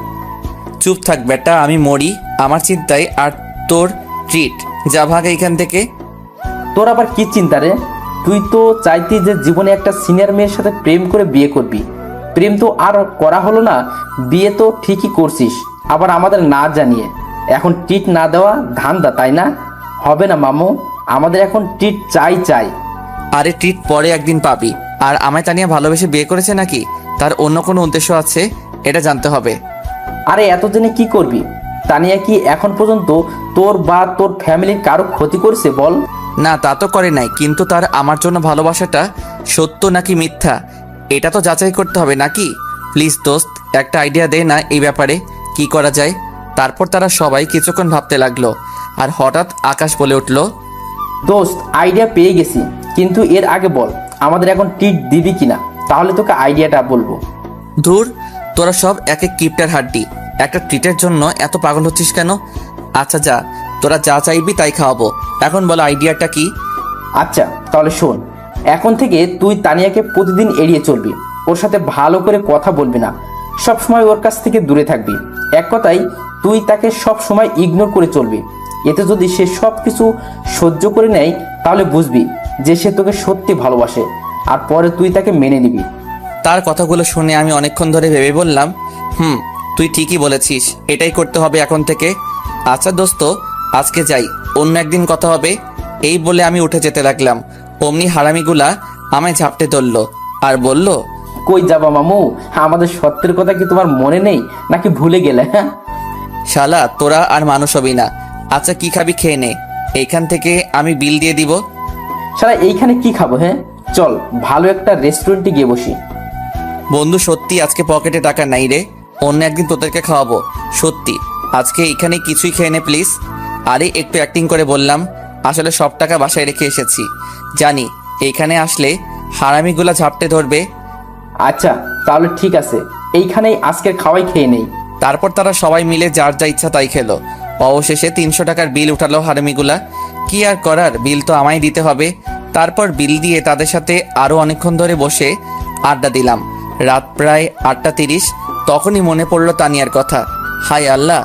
চুপ থাক বেটা, আমি মরি আমার চিন্তায়, আর তোর ট্রিট। যা ভাগ এইখান থেকে। তোর আবার কি চিন্তা রে? তুই তো চাইতি যে জীবনে একটা সিনিয়র মেয়ের সাথে প্রেম করে বিয়ে করবি। প্রেম তো আর করা হলো না, বিয়ে তো ঠিকই করছিস, আবার আমাদের না জানিয়ে। এখন ট্রিট না দেওয়া ধান্দা, তাই না? হবে না মামু, আমাদের এখন ট্রিট চাই চাই। আরে ট্রিট পরে একদিন পাবি। আর আমায় তানিয়া ভালোবেসে বিয়ে করেছে নাকি তার অন্য কোনো উদ্দেশ্য আছে, এটা জানতে হবে। আরে এতদিনে কি করবি? তানিয়া কি এখন পর্যন্ত তোর বা তোর ফ্যামিলির কারো ক্ষতি করছে বল? না, তা তো করে নাই, কিন্তু তার আমার জন্য ভালোবাসাটা সত্য নাকি মিথ্যা এটা তো যাচাই করতে হবে নাকি? প্লিজ দোস্ত, একটা আইডিয়া দে না এই ব্যাপারে, কি করা যায়। তারপর তারা সবাই কিছুক্ষণ ভাবতে লাগলো। আর হঠাৎ আকাশ বলে উঠল, দোস্ত, আইডিয়া পেয়ে গেছি, কিন্তু এর আগে বল আমাদের এখন ট্রিট দিবি কিনা, তাহলে তোকে আইডিয়াটা বলবো। ধুর, তোরা সব এক এক কিপটার হাড্ডি, একটা ট্রিটের জন্য এত পাগল হচ্ছিস কেন? আচ্ছা যা, তোরা যা চাইবি তাই খাওয়াবো। এখন বলো আইডিয়াটা কি? আচ্ছা তাহলে শোন, এখন থেকে তুই তানিয়াকে প্রতিদিন এড়িয়ে চলবি, ওর সাথে ভালো করে কথা বলবি না, সব সময় ওর কাছ থেকে দূরে থাকবি। এক কথায় তুই তাকে সব সময় ইগনোর করে চলবি। এতে যদি সে সব কিছু সহ্য করে নেয়, তাহলে বুঝবি যে সে তোকে সত্যি ভালোবাসে, আর পরে তুই তাকে মেনে নিবি। তার কথাগুলো শুনে আমি অনেকক্ষণ ধরে ভেবে বললাম, তুই ঠিকই বলেছিস, এটাই করতে হবে এখন থেকে। আচ্ছা দোস্ত, আজকে যাই, অন্য একদিন কথা হবে। এই বলে আমি উঠে যেতে লাগলাম। অমনি হারামিগুলা আমায় ঝাপটে ধরলো আর বলল, কই যাবা মামু? আমাদের সত্যের কথা কি তোমার মনে নেই নাকি ভুলে গেলে? হ্যাঁ শালা, তোরা আর মানুষ হবি না। আচ্ছা কি খাবি খেয়ে নে, এইখান থেকে আমি বিল দিয়ে দিব। সারা এইখানে কি খাবো? হ্যাঁ চল ভালো একটা রেস্টুরেন্টে গিয়ে বসি। বন্ধু সত্যি আজকে পকেটে টাকা নাই রে, অন্য একদিন তোদেরকে খাওয়াবো। সত্যি আজকে এখানে কিছুই খেয়ে নে প্লিজ। আরে একটু অ্যাক্টিং করে বললাম, আসলে সব টাকা বাসায় রেখে এসেছি। জানি এইখানে আসলে হারামিগুলা ঝাপটে ধরবে। আচ্ছা তাহলে ঠিক আছে, এইখানেই আজকের খাওয়াই খেয়ে নেই। তারপর তারা সবাই মিলে যার যা ইচ্ছা তাই খেলো। অবশেষে 300 টাকার বিল উঠালো হারামিগুলা। কি আর করার, বিল তো আমায় দিতে হবে। তারপর বিল দিয়ে তাদের সাথে আরো অনেকক্ষণ ধরে বসে আড্ডা দিলাম। রাত প্রায় 8:30। তখনই মনে পড়লো তানিয়ার কথা। হায় আল্লাহ,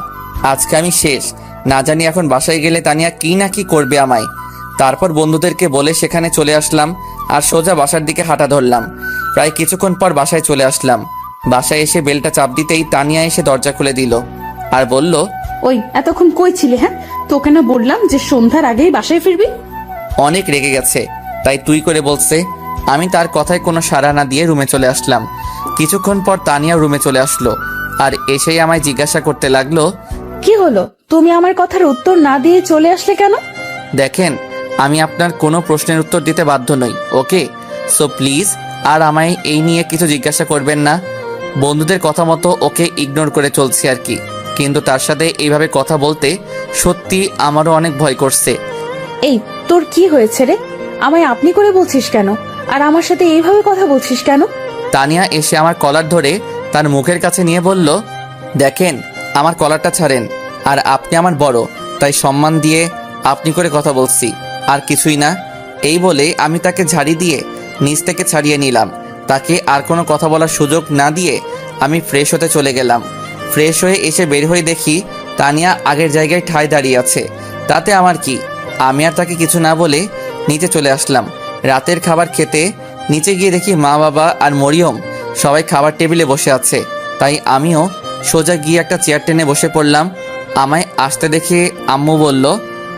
আজকে আমি শেষ। না জানি এখন বাসায় গেলে তানিয়া কি না কি করবে আমায়। তারপর বন্ধুদেরকে বলে সেখানে চলে আসলাম আর সোজা বাসার দিকে হাঁটা ধরলাম। প্রায় কিছুক্ষণ পর বাসায় চলে আসলাম। বাসায় এসে বেলটা চাপ দিতেই তানিয়া এসে দরজা খুলে দিল আর বলল, ওই এতক্ষণ কই ছিলে? হ্যাঁ, তোকে না বললাম যে সন্ধ্যার আগেই বাসায় ফিরবি? অনেক রেগে গেছে তাই তুই করে বলছে। আমি তার কথায় কোনো সাড়া না দিয়ে রুমে চলে আসলাম। কিছুক্ষণ পর তানিয়া রুমে চলে আসলো আর এসেই আমায় জিজ্ঞাসা করতে লাগলো, কি হলো, তুমি আমার কথার উত্তর না দিয়ে চলে আসলে কেন? দেখেন, আমি আপনার কোনো প্রশ্নের উত্তর দিতে বাধ্য নই, ওকে? সো প্লিজ আর আমায় এই নিয়ে কিছু জিজ্ঞাসা করবেন না। বন্ধুদের কথা মতো ওকে ইগনোর করে চলছি আর কি, কিন্তু তার সাথে এইভাবে কথা বলতে সত্যি আমারও অনেক ভয় করছে। এই তোর কি হয়েছে রে? আমায় আপনি করে বলছিস কেন? আর আমার সাথে এইভাবে কথা বলছিস কেন? তানিয়া এসে আমার কলার ধরে তার মুখের কাছে নিয়ে বলল, দেখেন আমার কলারটা ছাড়েন, আর আপনি আমার বড়, তাই সম্মান দিয়ে আপনি করে কথা বলছি, আর কিছুই না। এই বলে আমি তাকে ঝাড়ি দিয়ে নিচ থেকে ছাড়িয়ে নিলাম। তাকে আর কোনো কথা বলার সুযোগ না দিয়ে আমি ফ্রেশ হতে চলে গেলাম। ফ্রেশ হয়ে এসে বের হয়ে দেখি তানিয়া আগের জায়গায় ঠায় দাঁড়িয়ে আছে। তাতে আমার কি, আমি আর তাকে কিছু না বলে নিচে চলে আসলাম। রাতের খাবার খেতে নিচে গিয়ে দেখি মা বাবা আর মরিয়ম সবাই খাবার টেবিলে বসে আছে। তাই আমিও সোজা গিয়ে একটা চেয়ার টেনে বসে পড়লাম। আমায় আসতে দেখে আম্মু বলল,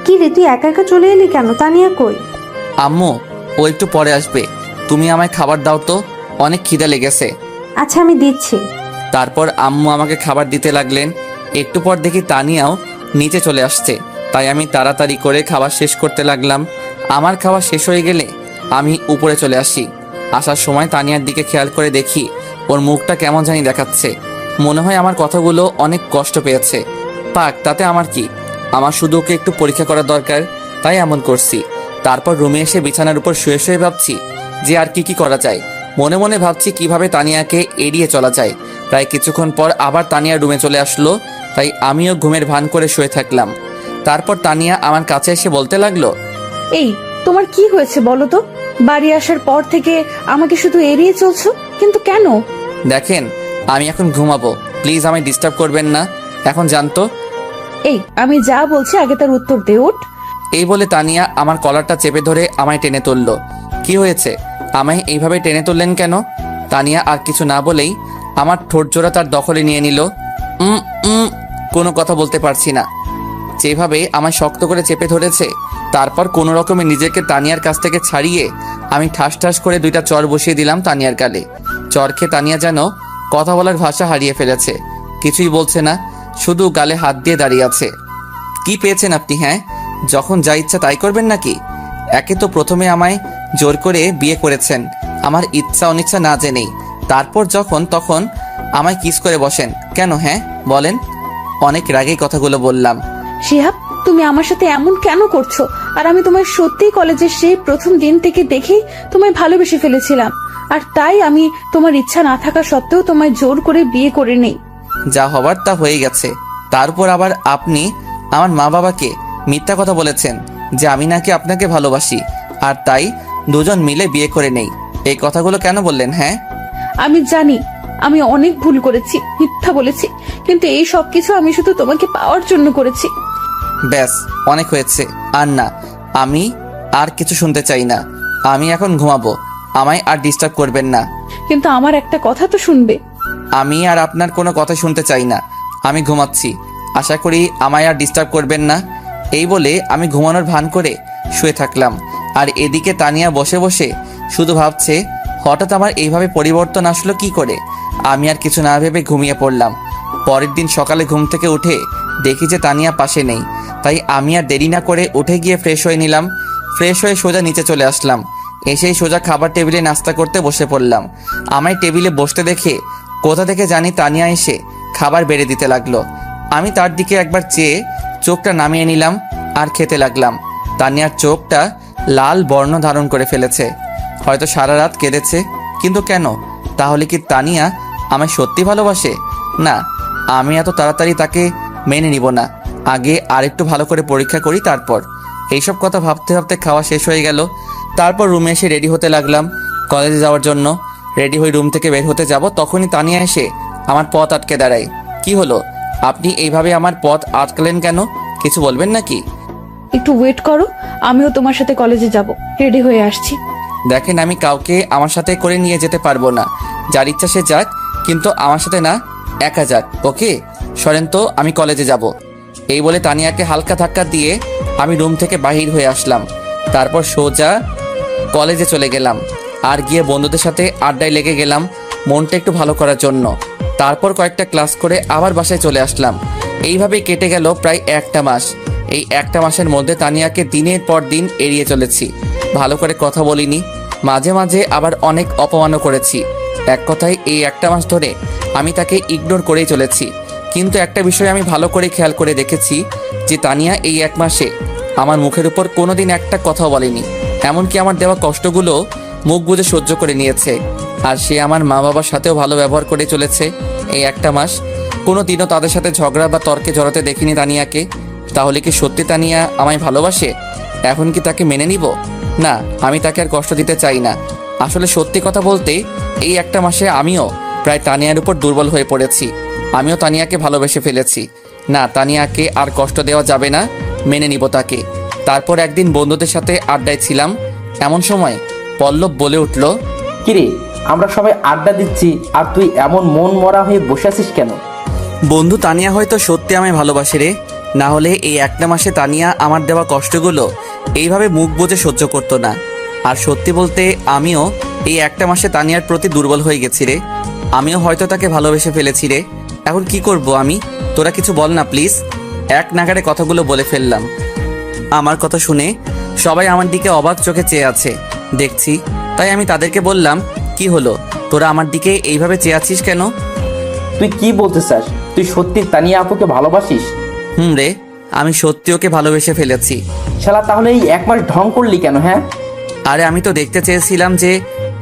কি রে, তুই একা একা চলে এলি কেন? তানিয়া কই? আম্মু ও একটু পরে আসবে, তুমি আমায় খাবার দাও তো, অনেক খিদে লেগেছে। আচ্ছা, আমি দিচ্ছি। তারপর আম্মু আমাকে খাবার দিতে লাগলেন। একটু পর দেখি তানিয়াও নিচে চলে আসছে, তাই আমি তাড়াতাড়ি করে খাবার শেষ করতে লাগলাম। আমার খাওয়া শেষ হয়ে গেলে আমি উপরে চলে আসি। আসার সময় তানিয়ার দিকে খেয়াল করে দেখি ওর মুখটা কেমন জানি দেখাচ্ছে। মনে হয় আমার কথাগুলো অনেক কষ্ট পেয়েছে। পাক, তাতে আমার কি, আমার শুধু ওকে একটু পরীক্ষা করা দরকার, তাই এমন করছি। তারপর রুমে এসে বিছানার উপর শুয়ে শুয়ে ভাবছি যে আর কি করা যায়। মনে মনে ভাবছি কিভাবে তানিয়াকে এড়িয়ে চলা যায়। প্রায় কিছুক্ষণ পর আবার তানিয়া রুমে চলে আসলো, তাই আমিও ঘুমের ভান করে শুয়ে থাকলাম। তারপর তানিয়া আমার কাছে এসে বলতে লাগলো, এই, তোমার কি হয়েছে বলো তো? বাড়ি আসার পর থেকে আমাকে শুধু এড়িয়ে চলছো, কিন্তু কেন? দেখেন আমি এখন ঘুমাবো, প্লিজ আমায় ডিস্টার্ব করবেন না, এখন জানতো। এই, আমি যা বলছি আগে তার উত্তর দে, ওঠ। এই বলে তানিয়া আমার কলারটা চেপে ধরে আমায় টেনে তুলল। কি হয়েছে, আমায় এইভাবে টেনে তুললেন কেন? তানিয়া আর কিছু না বলেই আমার ঠোঁট জোড়া তার দখলে নিয়ে নিল। কোনো কথা বলতে পারছি না। যেভাবে আমায় শক্ত করে চেপে ধরেছে, তারপর কোনো রকমে নিজেকে তানিয়ার কাছ থেকে ছাড়িয়ে আমি ঠাস ঠাস করে 2টা চর বসিয়ে দিলাম তানিয়ার গালে। চর খেয়ে তানিয়া যেন কথা বলার ভাষা হারিয়ে ফেলেছে, কিছুই বলছে না, শুধু গালে হাত দিয়ে দাঁড়িয়ে আছে। কি পেয়েছেন আপনি? হ্যাঁ, যখন যা ইচ্ছা তাই করবেন নাকি? একে তো প্রথমে আমায় জোর করে বিয়ে করেছেন আমার ইচ্ছা অনিচ্ছা না জেনেই, তারপর যখন তখন আমায় কিস করে বসেন কেন? হ্যাঁ বলেন। অনেক রাগেই কথাগুলো বললাম। শিহাব, তুমি আমার সাথে এমন কেন করছো? আর আমি তোমায় সত্যিই কলেজের সেই প্রথম দিন থেকে দেখেই তোমায় ভালোবেসে ফেলেছিলাম, আর তাই আমি তোমার ইচ্ছা না থাকা সত্ত্বেও তোমায় জোর করে বিয়ে করে নেই। যা হবার তা হয়ে গেছে। তারপর আবার আপনি আমার মা বাবাকে মিথ্যা কথা বলেছেন যে আমি নাকি আপনাকে ভালোবাসি, আর তাই দুজন মিলে বিয়ে করে নেই। এই কথাগুলো কেন বললেন? হ্যাঁ, আমি জানি আমি অনেক ভুল করেছি, মিথ্যা বলেছি, কিন্তু এই সব কিছু আমি শুধু তোমাকে পাওয়ার জন্য করেছি। ব্যাস, অনেক হয়েছে। আর না, আমি আর কিছু শুনতে চাই না। আমি এখন ঘুমাবো, আমায় আর ডিস্টার্ব করবেন না। কিন্তু আমার একটা কথা তো শুনবে। আমি আর আপনার কোনো কথা শুনতে চাই না, আমি ঘুমাচ্ছি। আশা করি আমায় আর ডিস্টার্ব করবেন না। এই বলে আমি ঘুমানোর ভান করে শুয়ে থাকলাম। আর এদিকে তানিয়া বসে বসে শুধু ভাবছে হঠাৎ আমার এইভাবে পরিবর্তন আসলো কি করে। আমি আর কিছু না ভেবে ঘুমিয়ে পড়লাম। পরের দিন সকালে ঘুম থেকে উঠে দেখি যে তানিয়া পাশে নেই, তাই আমি আর দেরি না করে উঠে গিয়ে ফ্রেশ হয়ে নিলাম। ফ্রেশ হয়ে সোজা নিচে চলে আসলাম। এসেই সোজা খাবার টেবিলে নাস্তা করতে বসে পড়লাম। আমায় টেবিলে বসতে দেখে কোথা থেকে জানি তানিয়া এসে খাবার বেড়ে দিতে লাগলো। আমি তার দিকে একবার চেয়ে চোখটা নামিয়ে নিলাম আর খেতে লাগলাম। তানিয়ার চোখটা লাল বর্ণ ধারণ করে ফেলেছে, হয়তো সারা রাত কেঁদেছে। কিন্তু কেন? তাহলে কি তানিয়া আমায় সত্যি ভালোবাসে? না, আমি এত তাড়াতাড়ি তাকে মেনে নিব না। আগে আরেকটু ভালো করে পরীক্ষা করি, তারপর। এইসব কথা ভাবতে ভাবতে খাওয়া শেষ হয়ে গেল। তারপর রুমে এসে রেডি হতে লাগলাম কলেজে যাওয়ার জন্য। রেডি হয়ে রুম থেকে বের হতে যাব, তখনই তানিয়া এসে আমার পথ আটকে দাঁড়ায়। কি হলো, আপনি এইভাবে আমার পথ আটকালেন কেন? কিছু বলবেন নাকি? একটু ওয়েট করো, আমিও তোমার সাথে কলেজে যাব, রেডি হয়ে আসছি। দেখেন, আমি কাউকে আমার সাথে করে নিয়ে যেতে পারবো না। যার ইচ্ছা সে যাক, কিন্তু আমার সাথে না, একা যাক। ওকে সরেন তো, আমি কলেজে যাব। এই বলে তানিয়াকে হালকা ধাক্কা দিয়ে আমি রুম থেকে বাহির হয়ে আসলাম। তারপর সোজা কলেজে চলে গেলাম আর গিয়ে বন্ধুদের সাথে আড্ডায় লেগে গেলাম মনটা একটু ভালো করার জন্য। তারপর কয়েকটা ক্লাস করে আবার বাসায় চলে আসলাম। এইভাবেই কেটে গেল প্রায় 1টা মাস। এই 1টা মাসের মধ্যে তানিয়াকে দিনের পর দিন এড়িয়ে চলেছি, ভালো করে কথা বলিনি, মাঝে মাঝে আবার অনেক অপমানও করেছি। এক কথায় এই 1টা মাস ধরে আমি তাকে ইগনোর করেই চলেছি। কিন্তু একটা বিষয় আমি ভালো করে খেয়াল করে দেখেছি যে তানিয়া এই 1 মাসে আমার মুখের উপর কোনোদিন একটা কথাও বলেনি। এমনকি আমার দেওয়া কষ্টগুলো মুখ বুজে সহ্য করে নিয়েছে। আর সে আমার মা বাবার সাথেও ভালো ব্যবহার করে চলেছে এই একটা মাস। কোনো দিনও তাদের সাথে ঝগড়া বা তর্কে জড়াতে দেখিনি তানিয়াকে। তাহলে কি সত্যি তানিয়া আমায় ভালোবাসে? এখন কি তাকে মেনে নিব? না, আমি তাকে আর কষ্ট দিতে চাই না। আসলে সত্যি কথা বলতে এই একটা মাসে আমিও প্রায় তানিয়ার উপর দুর্বল হয়ে পড়েছি। আমিও তানিয়াকে ভালোবেসে ফেলেছি। না, তানিয়াকে আর কষ্ট দেওয়া যাবে না, মেনে নিব তাকে। তারপর একদিন বন্ধুদের সাথে আড্ডায় ছিলাম, এমন সময় পল্লব বলে উঠল, কিরে, আমরা সবাই আড্ডা দিচ্ছি আর তুই এমন মন মরা হয়ে বসে আছিস কেন? বন্ধু তানিয়া হয়তো সত্যি আমায় ভালোবাসে রে, না হলে এই একটা মাসে তানিয়া আমার দেওয়া কষ্টগুলো এইভাবে মুখ বুজে সহ্য করতো না। আর সত্যি বলতে আমিও এই একটা মাসে তানিয়ার প্রতি দুর্বল হয়ে গেছি রে। আমিও হয়তো তাকে ভালোবেসে ফেলেছি রে। এখন কি করব আমি? তোরা কিছু বল না প্লিজ। এক নাগাড়ে কথাগুলো বলে ফেললাম। আমার কথা শুনে সবাই আমার দিকে অবাক চোখে চেয়ে আছে দেখছি। তাই আমি তাদেরকে বললাম, কি হলো, তোরা আমার দিকে এইভাবে চেয়ে আছিস কেন? তুই কি বলতে চাস? তুই সত্যি তানিয়া আপুকে ভালোবাসিস? রে, আমি সত্যি ওকে ভালোবেসে ফেলেছি। শালা, তাহলে এই এক মাস ঢং করলি কেন? হ্যাঁ, আরে আমি তো দেখতে চেয়েছিলাম যে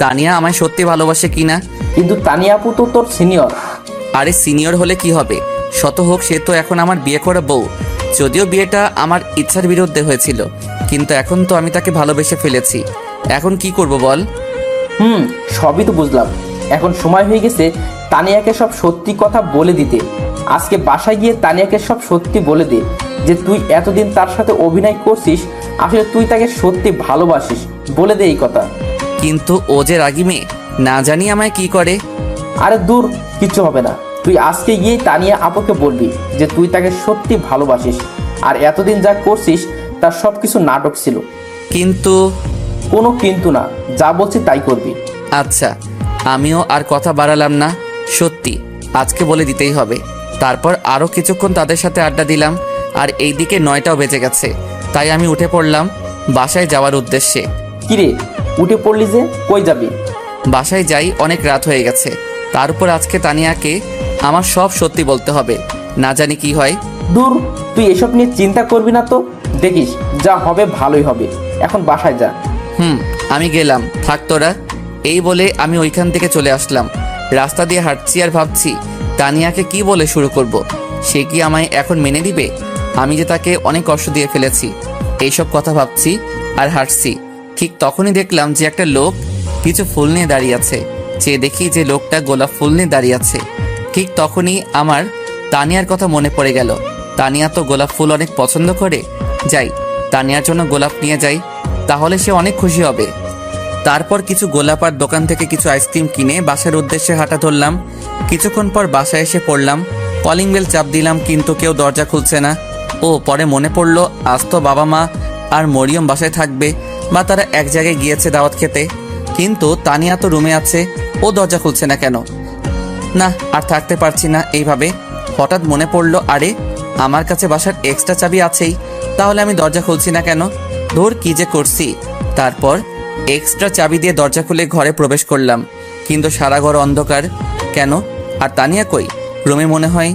তানিয়া আমায় সত্যি ভালোবাসে কিনা। কিন্তু তানিয়া আপু তো তোর সিনিয়র। আরে সিনিয়র হলে কি হবে, শত হোক, সে তো এখন আমার বিয়ে করা বউ। যদিও বিয়েটা আমার ইচ্ছার বিরুদ্ধে হয়েছিল, কিন্তু এখন তো আমি তাকে ভালোবেসে ফেলেছি। এখন কি করব বল? সবই তো বুঝলাম। এখন সময় হয়ে গেছে তানিয়াকে সব সত্যি কথা বলে দিতে। আজকে বাসায় গিয়ে তানিয়াকে সব সত্যি বলে দে যে তুই এতদিন তার সাথে অভিনয় করছিস, আসলে তুই তাকে সত্যি ভালোবাসিস। বলে দে এই কথা। কিন্তু ও যে রাগী মেয়ে, না জানি আমায় কি করে। আরে দূর, কিচ্ছু হবে না। তুই আজকে গিয়ে তানিয়া আপুকে বলবি যে তুই তাকে সত্যি ভালোবাসিস, আর এতদিন যা করছিস তার সব কিছু নাটক ছিল। কিন্তু কোনো কিন্তু না, যা বলছি তাই করবি। আচ্ছা, আমিও আর কথা বাড়ালাম না। সত্যি আজকে বলে দিতেই হবে। তারপর আরও কিছুক্ষণ তাদের সাথে আড্ডা দিলাম, আর এইদিকে 9টাও বেজে গেছে। তাই আমি উঠে পড়লাম বাসায় যাওয়ার উদ্দেশ্যে। কিরে, উঠে পড়লি যে? কই যাবি? বাসায় যাই, অনেক রাত হয়ে গেছে। তার উপর আজকে তানিয়াকে আমার সব সত্যি বলতে হবে, না জানি কি হয়। দূর, তুই এসব নিয়ে চিন্তা করবি না তো। দেখিস যা হবে ভালোই হবে। এখন বাসায় যা। আমি গেলাম, থাক তোরা। এই বলে আমি ওইখান থেকে চলে আসলাম। রাস্তা দিয়ে হাঁটছি আর ভাবছি তানিয়াকে কি বলে শুরু করব। সে কি আমায় এখন মেনে দিবে? আমি যে তাকে অনেক কষ্ট দিয়ে ফেলেছি, এইসব কথা ভাবছি আর হাঁটছি। ঠিক তখনই দেখলাম যে একটা লোক কিছু ফুল নিয়ে দাঁড়িয়ে আছে। চেয়ে দেখি যে লোকটা গোলাপ ফুল নিয়ে দাঁড়িয়ে আছে। ঠিক তখনই আমার তানিয়ার কথা মনে পড়ে গেল। তানিয়া তো গোলাপ ফুল অনেক পছন্দ করে। যাই, তানিয়ার জন্য গোলাপ নিয়ে যাই, তাহলে সে অনেক খুশি হবে। তারপর কিছু গোলাপ আর দোকান থেকে কিছু আইসক্রিম কিনে বাসার উদ্দেশ্যে হাঁটা ধরলাম। কিছুক্ষণ পর বাসায় এসে পড়লাম। কলিং বেল চাপ দিলাম, কিন্তু কেউ দরজা খুলছে না। ও পরে মনে পড়লো আজ তো বাবা মা আর মরিয়ম বাসায় থাকবে, বা তারা এক জায়গায় গিয়েছে দাওয়াত খেতে। কিন্তু তানিয়া তো রুমে আছে, ও দরজা খুলছে না কেন? না, আর থাকতে পারছি না এইভাবে। হঠাৎ মনে পড়লো, আরে আমার কাছে বাসার এক্সট্রা চাবি আছেই, তাহলে আমি দরজা খুলছি না কেন? ধুর, কি যে করছি। তারপর এক্সট্রা চাবি দিয়ে দরজা খুলে ঘরে প্রবেশ করলাম, কিন্তু সারা ঘর অন্ধকার। কেন? আর তানিয়া কই? রুমে মনে হয়।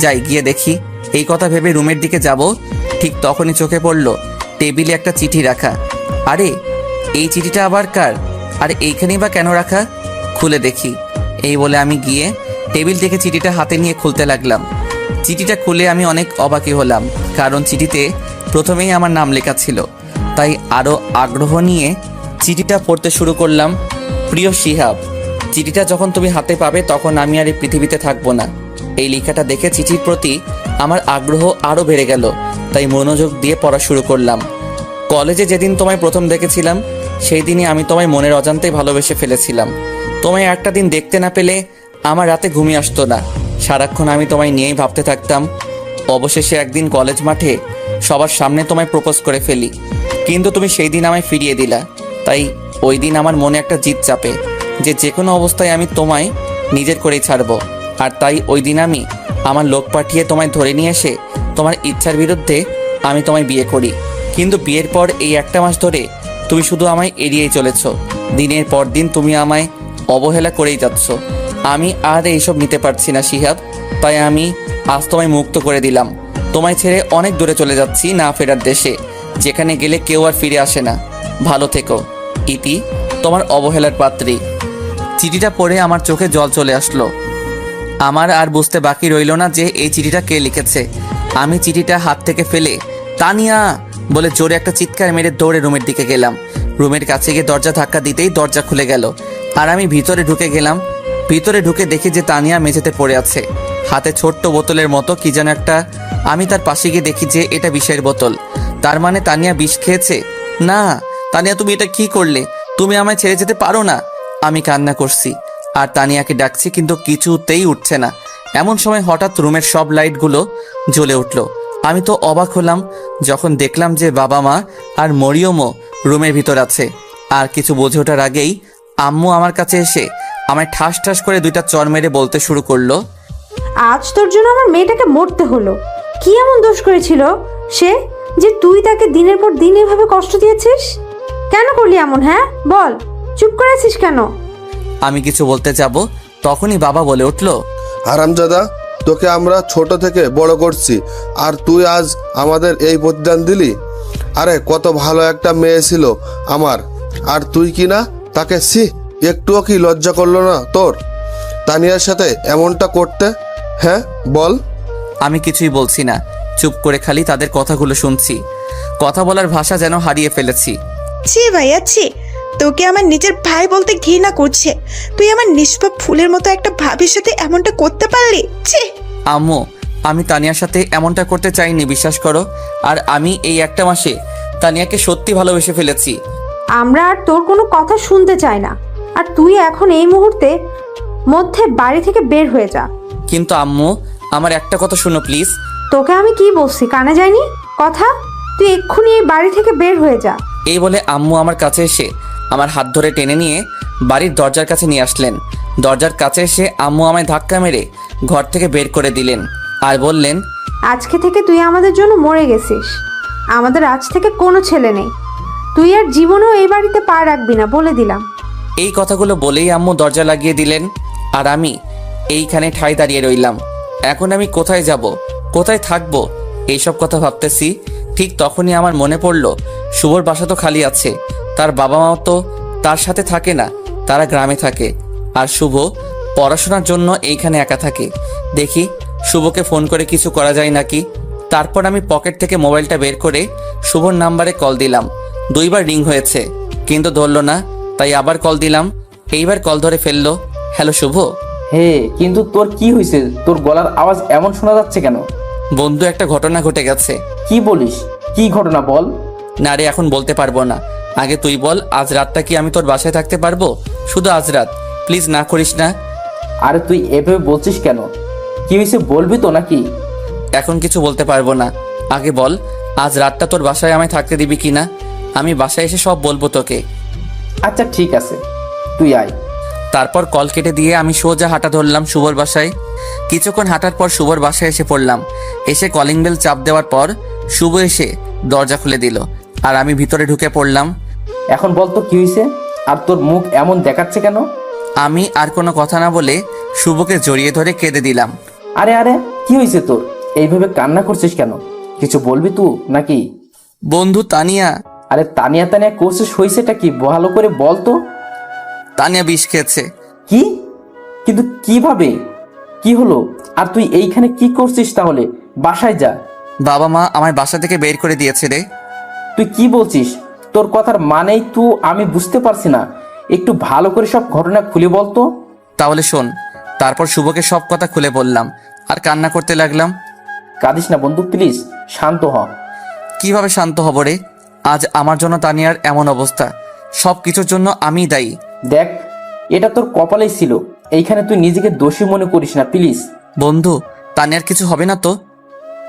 যাই, গিয়ে দেখি। এই কথা ভেবে রুমের দিকে যাব, ঠিক তখনই চোখে পড়ল টেবিলে একটা চিঠি রাখা। আরে এই চিঠিটা আবার কার? আর এইখানেই বা কেন রাখা? খুলে দেখি। এই বলে আমি গিয়ে টেবিল থেকে চিঠিটা হাতে নিয়ে খুলতে লাগলাম। চিঠিটা খুলে আমি অনেক অবাকই হলাম, কারণ চিঠিতে প্রথমেই আমার নাম লেখা ছিল। তাই আরও আগ্রহ নিয়ে চিঠিটা পড়তে শুরু করলাম। প্রিয় শিহাব, চিঠিটা যখন তুমি হাতে পাবে তখন আমি আর এই পৃথিবীতে থাকবো না। এই লেখাটা দেখে চিঠির প্রতি আমার আগ্রহ আরও বেড়ে গেল, তাই মনোযোগ দিয়ে পড়া শুরু করলাম। কলেজে যেদিন তোমায় প্রথম দেখেছিলাম, সেই দিনই আমি তোমায় মনের অজান্তেই ভালোবেসে ফেলেছিলাম। তোমায় একটা দিন দেখতে না পেলে আমার রাতে ঘুমিয়ে আসতো না। সারাক্ষণ আমি তোমায় নিয়েই ভাবতে থাকতাম। অবশেষে একদিন কলেজ মাঠে সবার সামনে তোমায় প্রপোজ করে ফেলি, কিন্তু তুমি সেই দিন আমায় ফিরিয়ে দিলা। তাই ওই দিন আমার মনে একটা জিদ চাপে যে কোনো অবস্থায় আমি তোমায় নিজের করেই ছাড়বো। আর তাই ওই দিন আমি আমার লোক পাঠিয়ে তোমায় ধরে নিয়ে এসে তোমার ইচ্ছার বিরুদ্ধে আমি তোমায় বিয়ে করি। কিন্তু বিয়ের পর এই একটা মাস ধরে তুমি শুধু আমায় এড়িয়েই চলেছ। দিনের পর দিন তুমি আমায় অবহেলা করেই যাচ্ছ। আমি আর এইসব নিতে পারছি না শিহাব, তাই আমি আজ তোমায় মুক্ত করে দিলাম। তোমায় ছেড়ে অনেক দূরে চলে যাচ্ছি, না ফেরার দেশে, যেখানে গেলে কেউ আর ফিরে আসে না। ভালো থেকো। ইতি। তোমার অবহেলার পাত্রী। চিঠিটা পড়ে আমার চোখে জল চলে আসলো। আমার আর বুঝতে বাকি রইল না যে এই চিঠিটা কে লিখেছে। আমি চিঠিটা হাত থেকে ফেলে তানিয়া বলে জোরে একটা চিৎকার মেরে দৌড়ে রুমের দিকে গেলাম। রুমের কাছে গিয়ে দরজা ধাক্কা দিতেই দরজা খুলে গেল আর আমি ভিতরে ঢুকে গেলাম। ভিতরে ঢুকে দেখি যে তানিয়া মেঝেতে পড়ে আছে, হাতে ছোট্ট বোতলের মতো কি যেন একটা। আমি তার পাশে গিয়ে দেখি যে এটা বিষের বোতল। তার মানে তানিয়া বিষ খেয়েছে। না তানিয়া, তুমি এটা কি করলে? তুমি আমায় ছেড়ে যেতে পারো না। আমি কান্না করছি আর তানিয়াকে ডাকছি, কিন্তু কিছুতেই উঠছে না। এমন সময় হঠাৎ রুমের সব লাইটগুলো জ্বলে উঠল। আমি তো অবাক হলাম যখন দেখলাম যে বাবা মা আর মরিয়মও রুমের ভিতর আছে। আর কিছু বুঝে ওঠার আগেই আম্মু আমার কাছে এসে আমায় ঠাস ঠাস করে 2টা চড় মেরে বলতে শুরু করলো, আজ তোর জন্য আমার মেয়েটাকে মরতে হলো। কি এমন দোষ করেছিল সে যে তুই তাকে দিনের পর দিন এভাবে কষ্ট দিয়েছিস? কেন করলি এমন? হ্যাঁ বল, চুপ করে আছিস কেন? আমি কিছু বলতে যাব তখনই বাবা বলে উঠল, হারামজাদা, তোকে আমরা ছোট থেকে বড় করছি আর তুই আজ আমাদের এই প্রতিদান দিলি? আরে কত ভালো একটা মেয়ে ছিল আমার, আর তুই কি না তাকে একটুও কি লজ্জা করলো না তোর তানিয়ার সাথে এমনটা করতে? হ্যাঁ বল। আমি কিছুই বলছি না, চুপ করে খালি তাদের কথাগুলো শুনছি। কথা বলার ভাষা যেন হারিয়ে ফেলেছি। ছি ভাইয়া ছি, তোকে আমার নিজের ভাই বলতে ঘৃণা করছে। তুই আমার নিষ্পাপ ফুলের মতো একটা ভাবির সাথে এমনটা করতে পারলি? ছি। আম্মু, আমি তানিয়ার সাথে এমনটা করতে চাইনি, বিশ্বাস করো। আর আমি এই একটা মাসে তানিয়াকে সত্যি ভালোবেসে ফেলেছি। আমরা আর তোর কোনো কথা শুনতে চাই না, আর তুই এখন এই মুহূর্তে মধ্যে বাড়ি থেকে বের হয়ে যা। কিন্তু আম্মু, আমার একটা কথা শুনো প্লিজ। তোকে আমি কি বলছি কানে যায়নি কথা? তুই এক্ষুনি এই বাড়ি থেকে বের হয়ে যা। এই বলে আম্মু আমার কাছে এসে আমার হাত ধরে টেনে নিয়ে বাড়ির দরজার কাছে নিয়ে আসলেন। দরজার কাছে এসে আম্মু আমায় ধাক্কা মেরে ঘর থেকে বের করে দিলেন আর বললেন, আজকে থেকে তুই আমাদের জন্য মরে গেছিস। আমাদের আজ থেকে কোনো ছেলে নেই। তুই আর জীবনেও এই বাড়িতে পা রাখবি না, বলে দিলাম। এই কথাগুলো বলেই আম্মু দরজা লাগিয়ে দিলেন আর আমি এইখানে ঠাই দাঁড়িয়ে রইলাম। এখন আমি কোথায় যাব, কোথায় থাকবো, এইসব কথা ভাবতেছি। ঠিক তখনই আমার মনে পড়ল শুভর বাসা তো খালি আছে, তার বাবা মাও তো তার সাথে থাকে না, তারা গ্রামে থাকে। আর শুভ পড়াশোনার জন্য এইখানে একা থাকে। দেখি শুভকে ফোন করে কিছু করা যায় নাকি। তারপর আমি পকেট থেকে মোবাইলটা বের করে শুভর নাম্বারে কল দিলাম। 2বার রিং হয়েছে কিন্তু ধরলো না, তাই আবার কল দিলাম। এইবার কল ধরে ফেললো। হ্যালো শুভ। হে, কিন্তু তোর কি হয়েছে? তোর গলার আওয়াজ এমন শোনা যাচ্ছে কেন? বন্ধু, একটা ঘটনা ঘটে গেছে। কি বলিস? কি ঘটনা বল। না রে, এখন বলতে পারবো না। আগে তুই বল, আজ রাতটা কি আমি তোর বাসায় থাকতে পারবো? শুধু আজ রাত, প্লিজ না করিস না। আরে তুই এভাবে বলছিস কেন? কি হয়েছে বলবি তো নাকি? এখন কিছু বলতে পারবো না। আগে বল, আজ রাতটা তোর বাসায় আমায় থাকতে দিবি কি না? আমি বাসায় এসে সব বলবো তোকে। আচ্ছা ঠিক আছে, তুই আয়। তারপর কল কেটে দিয়ে আমি সোজা হাঁটা ধরলাম শুভর বাসায়। কিছুক্ষণ হাঁটার পর শুভর বাসায় এসে পড়লাম। এসে কলিং বেল চাপ দেওয়ার পর শুভ এসে দরজা খুলে দিল আর আমি ভিতরে ঢুকে পড়লাম। এখন বল তো কি হয়েছে, আর তোর মুখ এমন দেখাচ্ছে কেন? আমি আর কোনো কথা না বলে শুভকে জড়িয়ে ধরে কেঁদে দিলাম। আরে আরে, কি হয়েছে তোর? এইভাবে কান্না করছিস কেন? কিছু বলবি তুই নাকি? বন্ধু তানিয়া। আরে তানিয়া তানিয়া করছিস, হয়েছেটা কি ভালো করে বল তো। তানিয়া বিষ খেয়েছে। কি? কিন্তু কিভাবে? কি হলো? আর তুই এইখানে কি করছিস তাহলে? বাসায় যা। বাবা মা আমায় বাসা থেকে বের করে দিয়েছে রে। তুই কি বলছিস? তোর কথার মানেই তো আমি বুঝতে পারছি না। একটু ভালো করে সব ঘটনা খুলে বলতো। তাহলে শোন। তারপর শুভকে সব কথা খুলে বললাম আর কান্না করতে লাগলাম। কাঁদিস না বন্ধু, প্লিজ শান্ত হ। কিভাবে শান্ত হব রে? আজ আমার জন্য তানিয়ার এমন অবস্থা, সব কিছুর জন্য আমিই দায়ী। দেখ, এটা তোর কপালেই ছিল। এইখানে তুই নিজেকে দোষী মনে করিস না প্লিজ। বন্ধু, তানিয়ার কিছু হবে না তো?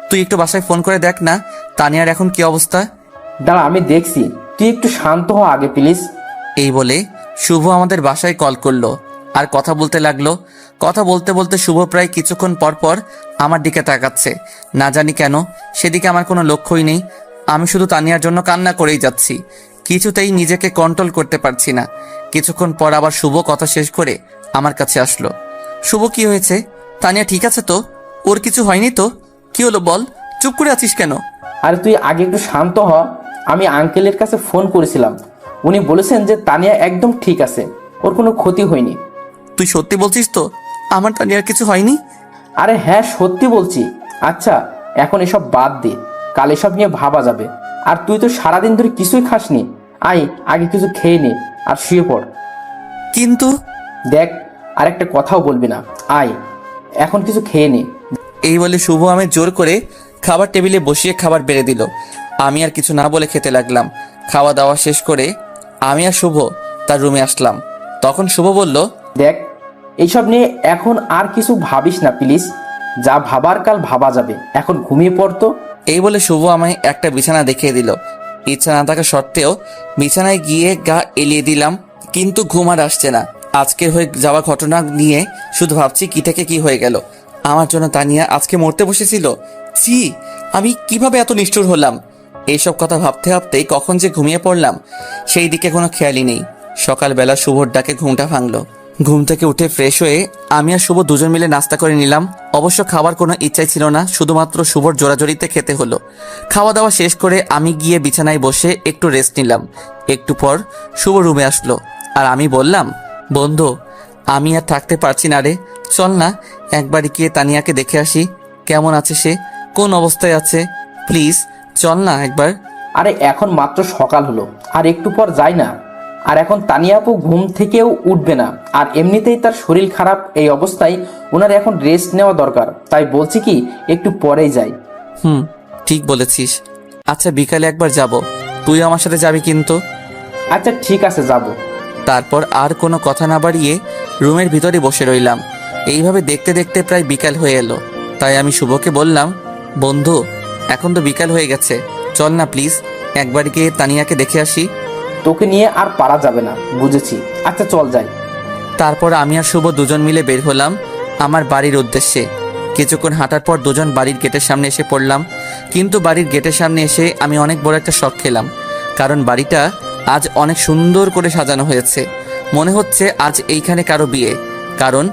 তুই একটু বাসায় ফোন করে দেখ না তানিয়ার এখন কি অবস্থা। দাঁড়া, আমি দেখছি। তুই একটু শান্ত হ আগে প্লিজ। এই বলে শুভ আমাদের বাসায় কল করলো আর কথা বলতে লাগলো। কথা বলতে বলতে শুভ প্রায় কিছুক্ষণ পর পর আমার দিকে তাকাচ্ছে। না জানি কেন সেদিকে আমার কোনো লক্ষ্যই নেই। আমি শুধু তানিয়ার জন্য কান্না করেই যাচ্ছি, কিছুতেই নিজেকে কন্ট্রোল করতে পারছি না। কিছুক্ষণ পর আবার শুভ কথা শেষ করে আমার কাছে আসলো। শুভ, কি হয়েছে? তানিয়া ঠিক আছে তো? ওর কিছু হয়নি তো? কি হলো বল, চুপ করে আছিস কেন? আরে তুই আগে একটু শান্ত হ। আমি আঙ্কেলের কাছে ফোন করেছিলাম, উনি বলেছেন যে তানিয়া একদম ঠিক আছে, ওর কোনো ক্ষতি হয়নি। তুই সত্যি বলছিস তো আমার তানিয়ার কিছু হয়নি? আরে হ্যাঁ, সত্যি বলছি। আচ্ছা, এখন এসব বাদ দে, কাল এসব নিয়ে ভাবা যাবে। আর তুই তো সারাদিন ধরে কিছুই খাসনি, আয় আগে কিছু খেয়ে নে আর শুয়ে পড়। কিন্তু দেখ, আর একটা কথাও বলবি না, আয় এখন কিছু খেয়ে নে। এই বলে শুভ আমি জোর করে খাবার টেবিলে বসিয়ে খাবার বেড়ে দিল। আমি আর কিছু না বলে খেতে লাগলাম। খাওয়া দাওয়া শেষ করে আমি আর শুভ তার রুমে আসলাম। তখন শুভ বলল, দেখ, এইসব নিয়ে এখন আর কিছু ভাবিস না প্লিজ, যা ভাবার কাল ভাবা যাবে, এখন ঘুমিয়ে পড়তো। এই বলে শুভ আমায় একটা বিছানা দেখিয়ে দিল। ইচ্ছা না থাকা সত্ত্বেও বিছানায় গিয়ে গা এলিয়ে দিলাম, কিন্তু ঘুম আর আসছে না। আজকের হয়ে যাওয়া ঘটনা নিয়ে শুধু ভাবছি কি থেকে কি হয়ে গেল। আমার জন্য তানিয়া আজকে মরতে বসেছিল। ছি, আমি কিভাবে এত নিষ্ঠুর হলাম। এইসব কথা ভাবতে ভাবতেই কখন যে ঘুমিয়ে পড়লাম সেই দিকে কোনো খেয়ালই নেই। সকালবেলা শুভর ডাকে ঘুমটা ভাঙলো। ঘুম থেকে উঠে ফ্রেশ হয়ে আমি আর শুভ দুজন মিলে নাস্তা করে নিলাম। অবশ্য খাবার কোনো ইচ্ছাই ছিল না, শুধুমাত্র শুভর জোরাজোরিতে খেতে হলো। খাওয়া দাওয়া শেষ করে আমি গিয়ে বিছানায় বসে একটু রেস্ট নিলাম। একটু পর শুভ রুমে আসলো আর আমি বললাম, বন্ধু আমি আর থাকতে পারছি না রে, চল না একবার গিয়ে তানিয়াকে দেখে আসি, কেমন আছে সে, কোন অবস্থায় আছে, প্লিজ চল না একবার। আরে এখন মাত্র সকাল হলো, আর একটু পর যাই না। আর এখন তানিয়া আপু ঘুম থেকেও উঠবে না, আর এমনিতেই তার শরীর খারাপ, এই অবস্থায় ওনার এখন রেস্ট নেওয়া দরকার। তাই বলছি কি একটু পরেই যাই। ঠিক বলেছিস। আচ্ছা বিকালে একবার যাব, তুই আমার সাথে যাবি কিন্তু। আচ্ছা ঠিক আছে, যাব। তারপর আর কোনো কথা না বাড়িয়ে রুমের ভিতরে বসে রইলাম। এইভাবে দেখতে দেখতে প্রায় বিকাল হয়ে এলো। তাই আমি শুভকে বললাম, বন্ধু এখন তো বিকাল হয়ে গেছে, চল না প্লিজ একবার গিয়ে তানিয়াকে দেখে আসি। তোকে নিয়ে আর পারা যাবে না, বুঝেছি। আচ্ছা চল যাই। তারপর আমি আর শুভ দুজন মিলে বের হলাম আমার বাড়ির উদ্দেশ্যে। কিছুক্ষণ হাঁটার পর দুজন বাড়ির গেটের সামনে এসে পড়লাম। কিন্তু বাড়ির গেটের সামনে এসে আমি অনেক বড় একটা শক খেলাম, কারণ বাড়িটা আজ অনেক সুন্দর করে সাজানো হয়েছে। মনে হচ্ছে আজ এইখানে কারো বিয়ে, কারণ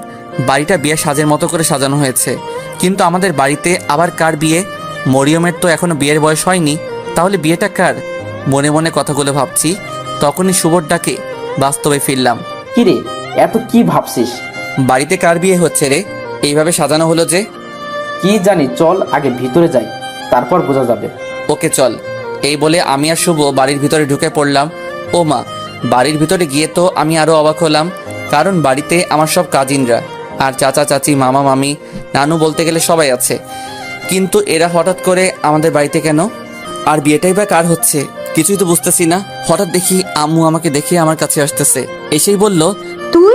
বাড়িটা বিয়ে সাজের মতো করে সাজানো হয়েছে। কিন্তু আমাদের বাড়িতে আবার কার বিয়ে? মরিয়মের তো এখনো বিয়ের বয়স হয়নি, তাহলে বিয়েটা কার? মনে মনে কথাগুলো ভাবছি, তখনই শুভর ডাকে বাস্তবে ফিরলাম। কিরে, এত কি ভাবছিস? বাড়িতে কার বিয়ে হচ্ছে রে, এইভাবে সাজানো হলো যে? কি জানি, চল আগে ভিতরে যাই, তারপর বোঝা যাবে। ওকে চল। এই বলে আমি আর শুভ বাড়ির ভিতরে ঢুকে পড়লাম। ও মা, বাড়ির ভিতরে গিয়ে তো আমি আরো অবাক হলাম, কারণ বাড়িতে আমার সব কাজিনরা আর চাচা চাচি মামা মামি নানু বলতে গেলে সবাই আছে। কিন্তু এরা হঠাৎ করে আমাদের বাড়িতে কেন? আর বিয়েটাই বা কার হচ্ছে কিছুই তো বুঝতেছি না। হঠাৎ দেখি আম্মু আমাকে দেখে আমার কাছে আসতেছে, এসেই বলল, তুই,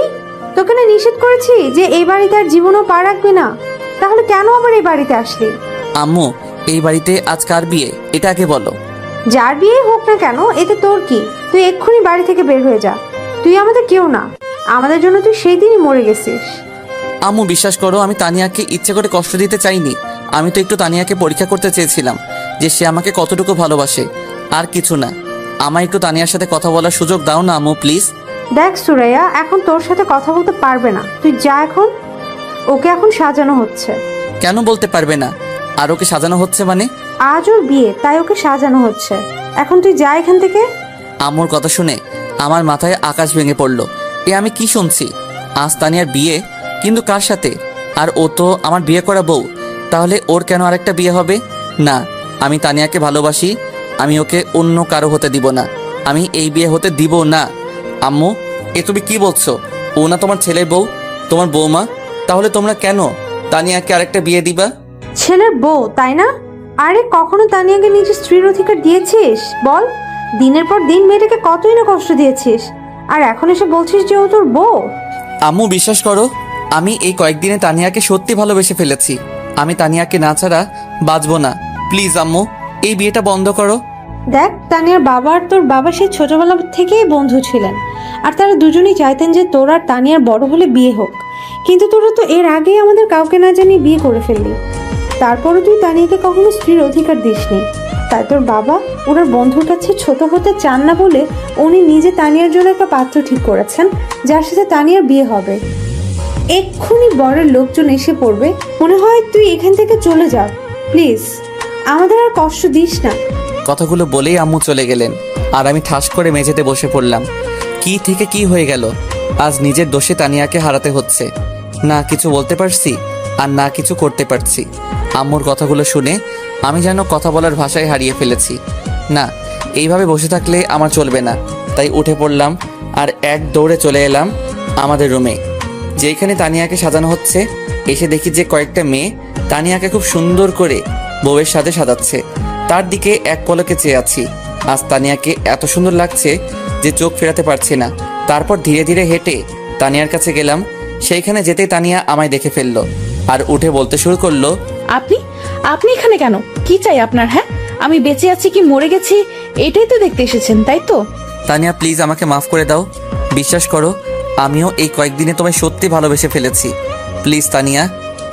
তোকে না নিষেধ করেছি যে এই বাড়িতে আর জীবনও পা রাখবি না, তাহলে কেন আবার এই বাড়িতে আসলি? আম্মু এই বাড়িতে আজ কার বিয়ে এটা আগে বলো। যার বিয়ে হোক না কেন, এতে তোর কি? তুই এক্ষুনি বাড়ি থেকে বের হয়ে যা। তুই আমাদের কেউ না, আমাদের জন্য তুই সেই দিনই মরে গেছিস। আম্মু বিশ্বাস করো, আমি তানিয়াকে ইচ্ছে করে কষ্ট দিতে চাইনি। আমি তো একটু তানিয়াকে পরীক্ষা করতে চেয়েছিলাম যে সে আমাকে কতটুকু ভালোবাসে, আর কিছু না। আমায় একটু তানিয়ার সাথে কথা বলার সুযোগ দাও না আম্মু প্লিজ। দেখ সুরাইয়া, এখন তোর সাথে কথা বলতে পারবে না, তুই যা এখন। ওকে এখন সাজানো হচ্ছে। কেন বলতে পারবে না? আর ওকে সাজানো হচ্ছে মানে? আজ ওর বিয়ে, তাই ওকে সাজানো হচ্ছে। এখন তুই যা এখান থেকে। আম্মুর কথা শুনে আমার মাথায় আকাশ ভেঙে পড়লো। এ আমি কি শুনছি? আজ তানিয়ার বিয়ে, কিন্তু কার সাথে? আর ও তো আমার বিয়ে করা বউ, তাহলে ওর কেন আরেকটা বিয়ে হবে? না, আমি তানিয়াকে ভালোবাসি, আমি ওকে অন্য কারো হতে দিব না, আমি এই বিয়ে হতে দিব না। আম্মু এ তুমি কি বলছো? ও না তোমার ছেলের বউ, তোমার বৌমা, তাহলে তোমরা কেন তানিয়াকে আরেকটা বিয়ে দিবা? ছেলের বউ তাই না? আরে কখনো তানিয়াকে নিজের স্ত্রীর অধিকার দিয়েছিস বল? দিনের পর দিন মেয়েটাকে কতই না কষ্ট দিয়েছিস, আর এখন এসে বলছিস যে ও তোর বউ? আম্মু বিশ্বাস করো, আমি এই কয়েকদিনে তানিয়াকে সত্যি ভালোবেসে ফেলেছি। আমি তানিয়াকে না ছাড়া বাঁচবো না। প্লিজ আম্মু এই বিয়েটা বন্ধ করো। দেখ, তানিয়ার বাবা আর তোর বাবা সেই ছোটবেলা থেকেই বন্ধু ছিলেন, আর তারা দুজনেই চাইতেন যে তোর আর তানিয়ার বড় হলে বিয়ে হোক। কিন্তু তোরা তো এর আগেই আমাদের কাউকে না জানিয়ে বিয়ে করে ফেললি। তারপরে তুই তানিয়াকে কখনো স্ত্রীর অধিকার দিসনি। তাই তোর বাবা ওনার বন্ধুর কাছে ছোট হতে চান না বলে উনি নিজে তানিয়ার জন্য একটা পাত্র ঠিক করেছেন, যার সাথে তানিয়ার বিয়ে হবে। এক্ষুনি বরের লোকজন এসে পড়বে, মনে হয় তুই এখান থেকে চলে যা প্লিজ, আমাদের আর কষ্ট দিস না। কথাগুলো বলেই আম্মু চলে গেলেন আর আমি ঠাস করে মেঝেতে বসে পড়লাম। কি থেকে কি হয়ে গেল? আজ নিজের দোষে তানিয়াকে হারাতে হচ্ছে। না কিছু বলতে পারছি আর না কিছু করতে পারছি। আম্মুর কথাগুলো শুনে আমি যেন কথা বলার ভাষায় হারিয়ে ফেলেছি। না, এইভাবে বসে থাকলে আমার চলবে না। তাই উঠে পড়লাম আর এক দৌড়ে চলে এলাম আমাদের রুমে, যেখানে তানিয়াকে সাজানো হচ্ছে। এসে দেখি যে কয়েকটা মেয়ে তানিয়াকে খুব সুন্দর করে বউয়ের সাথে সাজাচ্ছে। তার দিকে এক পলকে চেয়ে আছি। আজ তানিয়াকে এত সুন্দর লাগছে যে চোখ ফেরাতে পারছি না। তারপর ধীরে ধীরে হেঁটে তানিয়ার কাছে গেলাম। সেইখানে যেতেই তানিয়া আমায় দেখে ফেললো আর উঠে বলতে শুরু করলো, আপনি আপনি এখানে কেন? কি চাই আপনার? হ্যাঁ, আমি বেঁচে আছি কি মরে গেছি এটাই তো দেখতে এসেছেন, তাই তো? তানিয়া প্লিজ আমাকে মাফ করে দাও। বিশ্বাস করো, আমিও এই কয়েকদিনে তোমায় সত্যি ভালোবেসে ফেলেছি। প্লিজ তানিয়া,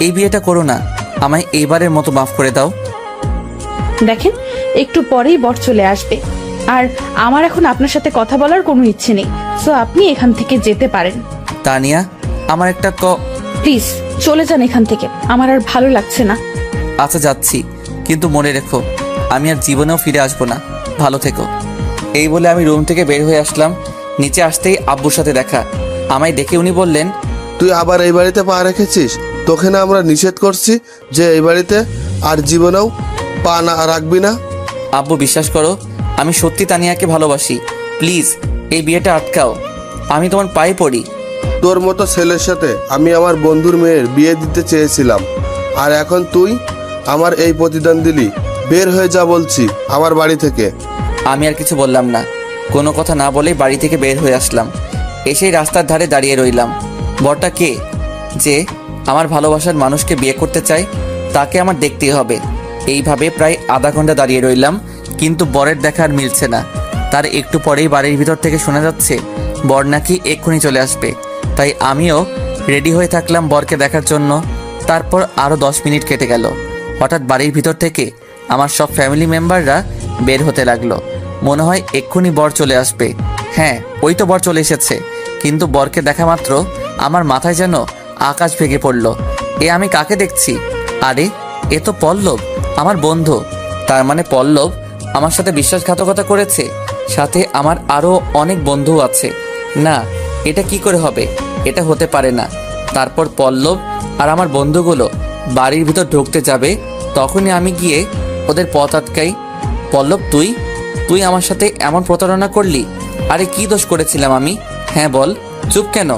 এই বিয়েটা করো না। আমায় এইবারের মতো মাফ করে দাও। দেখেন, একটু পরেই বর চলে আসবে আর আমার এখন আপনার সাথে কথা বলার কোনো ইচ্ছে নেই। সো আপনি এখান থেকে যেতে পারেন। তানিয়া, আমার একটা প্লিজ চলে যান এখান থেকে, আমার আর ভালো লাগছে না। আচ্ছা যাচ্ছি, কিন্তু মনে রেখো আমি আর জীবনেও ফিরে আসবো না। ভালো থেকো। এই বলে আমি রুম থেকে বের হয়ে আসলাম। নিচে আসতেই আব্বুর সাথে দেখা। আমায় দেখে উনি বললেন, তুই আবার এই বাড়িতে পা রেখেছিস? তোকে না আমরা নিষেধ করছি যে এই বাড়িতে আর জীবনেও পা না রাখবি না? আব্বু বিশ্বাস করো, আমি সত্যি তানিয়াকে ভালোবাসি। প্লিজ এই বিয়েটা আটকাও। আমি তোমার পায়ে পড়ি। তোর মতো ছেলের সাথে আমি আমার বন্ধুর মেয়ের বিয়ে দিতে চেয়েছিলাম, আর এখন তুই আমার এই প্রতিদান দিলি। বের হয়ে যা বলছি আমার বাড়ি থেকে। আমি আর কিছু বললাম না। কোনো কথা না বলেই বাড়ি থেকে বের হয়ে আসলাম। এসেই রাস্তার ধারে দাঁড়িয়ে রইলাম। বরটা কে যে আমার ভালোবাসার মানুষকে বিয়ে করতে চায়, তাকে আমার দেখতেই হবে। এইভাবে প্রায় আধা ঘন্টা দাঁড়িয়ে রইলাম, কিন্তু বরের দেখা আর মিলছে না। তার একটু পরেই বাড়ির ভিতর থেকে শোনা যাচ্ছে বর নাকি এক্ষুনি চলে আসবে। তাই আমিও রেডি হয়ে থাকলাম বরকে দেখার জন্য। তারপর আরও 10 মিনিট কেটে গেল। হঠাৎ বাড়ির ভিতর থেকে আমার সব ফ্যামিলি মেম্বাররা বের হতে লাগলো। মনে হয় এক্ষুনি বর চলে আসবে। হ্যাঁ, ওই তো বর চলে এসেছে। কিন্তু বরকে দেখা মাত্র আমার মাথায় যেন আকাশ ভেঙে পড়ল। এ আমি কাকে দেখছি? আরে এ তো পল্লব, আমার বন্ধু। তার মানে পল্লব আমার সাথে বিশ্বাসঘাতকতা করেছে। সাথে আমার আরও অনেক বন্ধু আছে। না, এটা কি করে হবে? এটা হতে পারে না। তারপর পল্লব আর আমার বন্ধুগুলো বাড়ির ভিতর ঢুকতে যাবে, তখনই আমি গিয়ে ওদের পথ আটকাই। পল্লব, তুই আমার সাথে এমন প্রতারণা করলি? আরে কি দোষ করেছিলাম আমি? হ্যাঁ বল, চুপ কেন?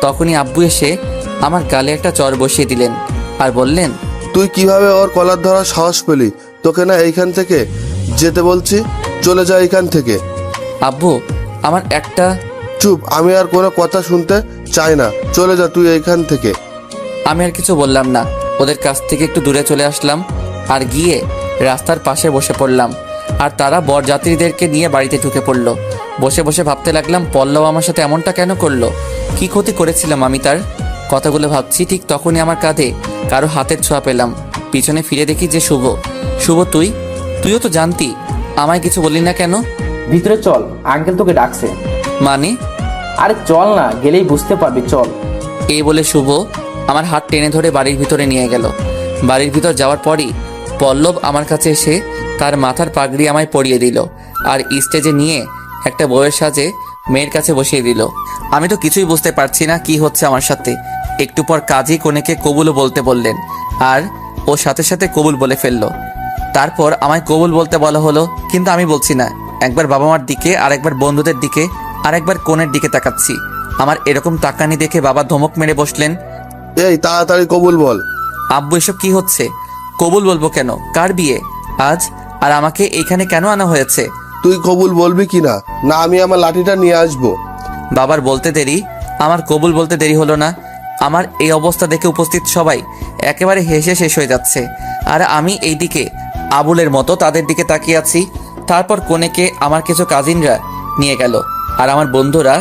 তখনই আব্বু এসে আমার গালে একটা চড় বসিয়ে দিলেন আর বললেন, তুই কিভাবে ওর কলার ধরার সাহস পেলি? তোকে না এইখান থেকে যেতে বলছি, চলে যা এইখান থেকে। আব্বু আমার একটা চুপ, আমি আর কোনো কথা শুনতে চাই না। চলে যা তুই এইখান থেকে। আমি আর কিছু বললাম না। ওদের কাছ থেকে একটু দূরে চলে আসলাম আর গিয়ে রাস্তার পাশে বসে পড়লাম। আর তারা বরযাত্রীদেরকে নিয়ে বাড়িতে ঢুকে পড়লো। বসে বসে ভাবতে লাগলাম, পল্লব আমার সাথে এমনটা কেন করলো? কি ক্ষতি করেছিলাম আমি তার? কথাগুলো ভাবছি, ঠিক তখনই আমার কাঁধে কারো হাতের ছোঁয়া পেলাম। পিছনে ফিরে দেখি যে শুভ, তুইও তো জানতি, আমায় কিছু বললি না কেন? ভিতরে চল, আঙ্কেল তোকে ডাকছে। মানে? আরে চল না, গেলেই বুঝতে পারবি, চল। এই বলে শুভ আমার হাত টেনে ধরে বাড়ির ভিতরে নিয়ে গেল। বাড়ির ভিতর যাওয়ার পরই পল্লব আমার কাছে এসে তার মাথার পাগড়ি আমায় পরিয়ে দিল আর স্টেজে নিয়ে একটা বউয়ের সাজে মেয়ের কাছে বসিয়ে দিল। আমি তো কিছুই বুঝতে পারছি না কি হচ্ছে আমার সাথে। একটু পর কাজী কনেকে কবুলও বলতে বললেন আর ও সাথে সাথে কবুল বলে ফেললো। তারপর আমায় কবুল বলতে বলা হলো, কিন্তু আমি বলছি না। একবার বাবা মার দিকে, আর একবার বন্ধুদের দিকে, আর একবার কনের দিকে তাকাচ্ছি। আমার এরকম তাকানি দেখে বাবা ধমক মেরে বসলেন, এই তাড়াতাড়ি কবুল বল। আব্বু এসব কি হচ্ছে? কবুল বলবো কেন? কার বিয়ে আজ? আর আমাকে এইখানে কেন আনা হয়েছে? তুই কবুল বলবি কিনা না আমি আমার লাঠিটা নিয়ে আসবো? বাবার বলতে দেরি, আমার কবুল বলতে দেরি হলো না। আমার এই অবস্থা দেখে উপস্থিত সবাই একেবারে হেসে শেষ হয়ে যাচ্ছে। আর আমি এইদিকে আবুলের মতো তাদের দিকে তাকিয়ে আছি। তারপর কনেকে আমার কিছু কাজিনরা নিয়ে গেল আর আমার বন্ধুরা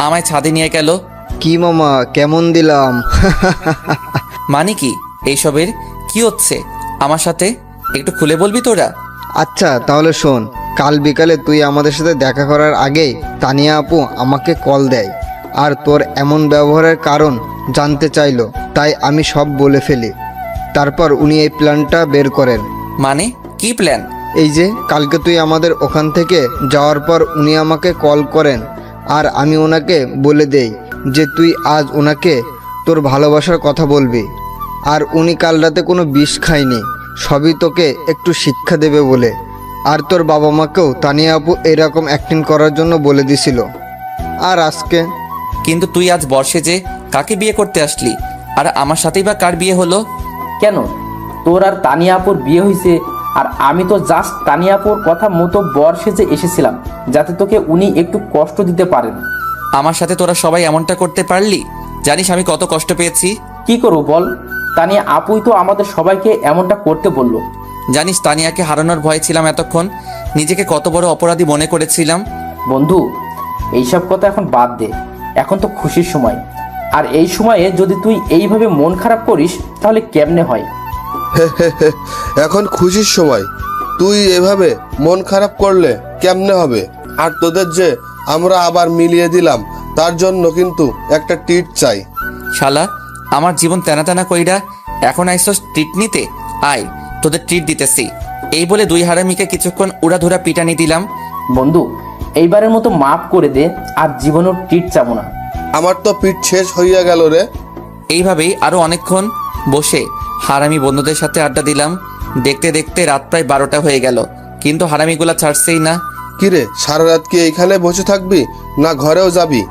আমায় ছাদে নিয়ে গেল। কি মামা, কেমন দিলাম? মানে কি এইসবের? কি হচ্ছে আমার সাথে? একটু খুলে বলবি তোরা? আচ্ছা তাহলে শোন, কাল বিকালে তুই আমাদের সাথে দেখা করার আগেই তানিয়া আপু আমাকে কল দেয় আর তোর এমন ব্যবহারের কারণ জানতে চাইলো। তাই আমি সব বলে ফেলি। তারপর উনি এই প্ল্যানটা বের করেন। মানে কি কি প্ল্যান? এই যে কালকে তুই আমাদের ওখান থেকে যাওয়ার পর উনি আমাকে কল করেন, আর আমি ওনাকে বলে দেই যে তুই আজ ওনাকে তোর ভালোবাসার কথা বলবি। আর উনি কাল রাতে কোনো বিষ খায়নি, সবই তোকে একটু শিক্ষা দেবে বলে। আর তোর বাবা মাকেও তানিয়া আপু এরকম অ্যাক্টিং করার জন্য বলে দিছিল। আর আজকে কিন্তু তুই আজ বর্ষে যে কাকে বিয়ে করতে আসলি, আর আমার সাথেই বা কার বিয়ে হলো? কেন, তোর আর তানিয়া আপুর বিয়ে হয়েছে, আর আমি তো জাস্ট তানিয়া আপুর কথা মতো বর সেজে এসেছিলাম, যাতে তোকে উনি একটু কষ্ট দিতে পারেন। আমার সাথে তোরা সবাই এমনটা করতে পারলি? জানিস আমি কত কষ্ট পেয়েছি? কি করবো বল, তানিয়া আপুই তো আমাদের সবাইকে এমনটা করতে বললো। জানিস তানিয়াকে হারানোর ভয়ে ছিলাম এতক্ষণ, নিজেকে কত বড় অপরাধী মনে করেছিলাম। বন্ধু, এইসব কথা এখন বাদ দে, এখন তো খুশির সময়। আর এই সময়ে যদি তুই এইভাবে মন খারাপ করিস তাহলে কেমনে হয়? এখন খুশির সময়, তুই এভাবে মন খারাপ করলে কেমনে হবে? আর তোদের যে আমরা আবার মিলিয়ে দিলাম, তার জন্য কিন্তু একটা ট্রিট চাই। শালা, আমার জীবন তেনা তেনা কইরা এখন আইসস ট্রিট নিতে? আয়, তোদের ট্রিট দিতেছি। এই বলে দুই হারামিকে কিছুক্ষণ উড়াধুরা পিটানি দিলাম। বন্ধু, এইবারের মতো মাফ করে দে, আর জীবনেও ট্রিট চাবো না। আমার তো পিঠ শেষ হইয়া গেল রে। এইভাবেই আরো অনেকক্ষণ বসে হারামি বন্ধুদের সাথে আড্ডা দিলাম। দেখতে দেখতে রাত প্রায় 12টা হয়ে গেল, কিন্তু হারামিগুলা ছাড়ছেই না। কিরে, সারা রাত কি এইখানে বসে থাকবি না ঘরেও যাবি?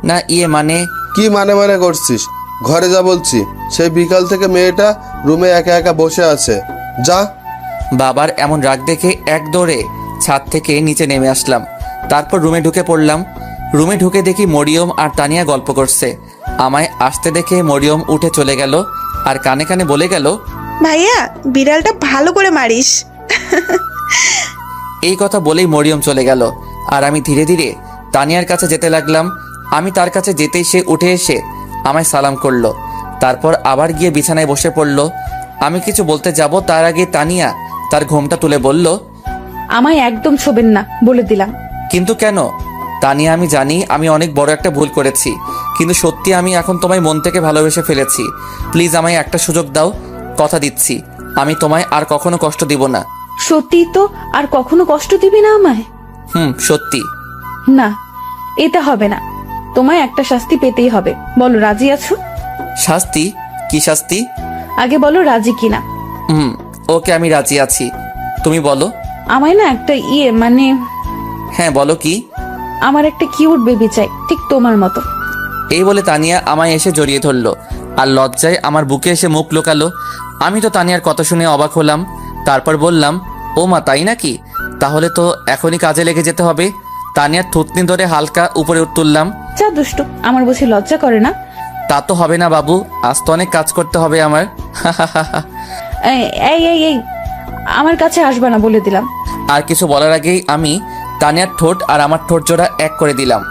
না ইয়ে মানে, কি মানে করছিস? ঘরে যা বলছি। সেই বিকাল থেকে মেয়েটা রুমে একা একা বসে আছে, যা। বাবার এমন রাগ দেখে এক দৌড়ে ছাদ থেকে নিচে নেমে আসলাম। তারপর রুমে ঢুকে পড়লাম। রুমে ঢুকে দেখি মরিয়ম আর তানিয়া গল্প করছে। আমায় আসতে দেখে মরিয়ম উঠে চলে গেল আর কানে কানে বলে গেল, ভাইয়া, বিড়ালটা ভালো করে মারিস। এই কথা বলেই মরিয়ম চলে গেল। আর আমি ধীরে ধীরে তানিয়ার কাছে যেতে লাগলাম। আমি তার কাছে যেতেই সে উঠে এসে আমায় সালাম করলো। তারপর আবার গিয়ে বিছানায় বসে পড়ল। আমি কিছু বলতে যাব তার আগে তানিয়া তার ঘোমটা তুলে বলল, আমায় একদম ছোবেন না, বলে দিলাম। কিন্তু কেন? তানিয়া, আমি জানি আমি অনেক বড় একটা ভুল করেছি, কিন্তু সত্যি আমি এখন তোমায় মন থেকে ভালোবেসে ফেলেছি। প্লিজ আমায় একটা সুযোগ দাও, কথা দিচ্ছি আমি তোমায় আর কখনো কষ্ট দিব না। সত্যি তো? আর কখনো কষ্ট দিবি না আমায়? সত্যি। না, এটা হবে না। তোমায় একটা শাস্তি পেতেই হবে। বলো, রাজি আছো? শাস্তি? কি শাস্তি? আগে বলো রাজি কিনা। ওকে, আমি রাজি আছি, তুমি বলো। আমায় না একটা মানে হ্যাঁ বলো কি? আমার একটা কিউট বেবি চাই, ঠিক তোমার মতো। এই বলে তানিয়া আমায় এসে জড়িয়ে ধরলো আর লজ্জায় আমার বুকে এসে মুখ লুকালো। আমি তো তানিয়ার কথা শুনে অবাক হলাম। তারপর বললাম, ও মা, তাই নাকি? তাহলে তো এখনই কাজে লেগে যেতে হবে। তানিয়ার থুতনি ধরে হালকা উপরে তুললাম। যা দুষ্ট, আমার বুঝি লজ্জা করে না? তা তো হবে না বাবু, আজ তো অনেক কাজ করতে হবে আমার। এই এই এই এই, আমার কাছে আসবে না, বলে দিলাম। আর কিছু বলার আগেই আমি তানিয়ার ঠোঁট আর আমার ঠোঁট জোড়া এক করে দিলাম।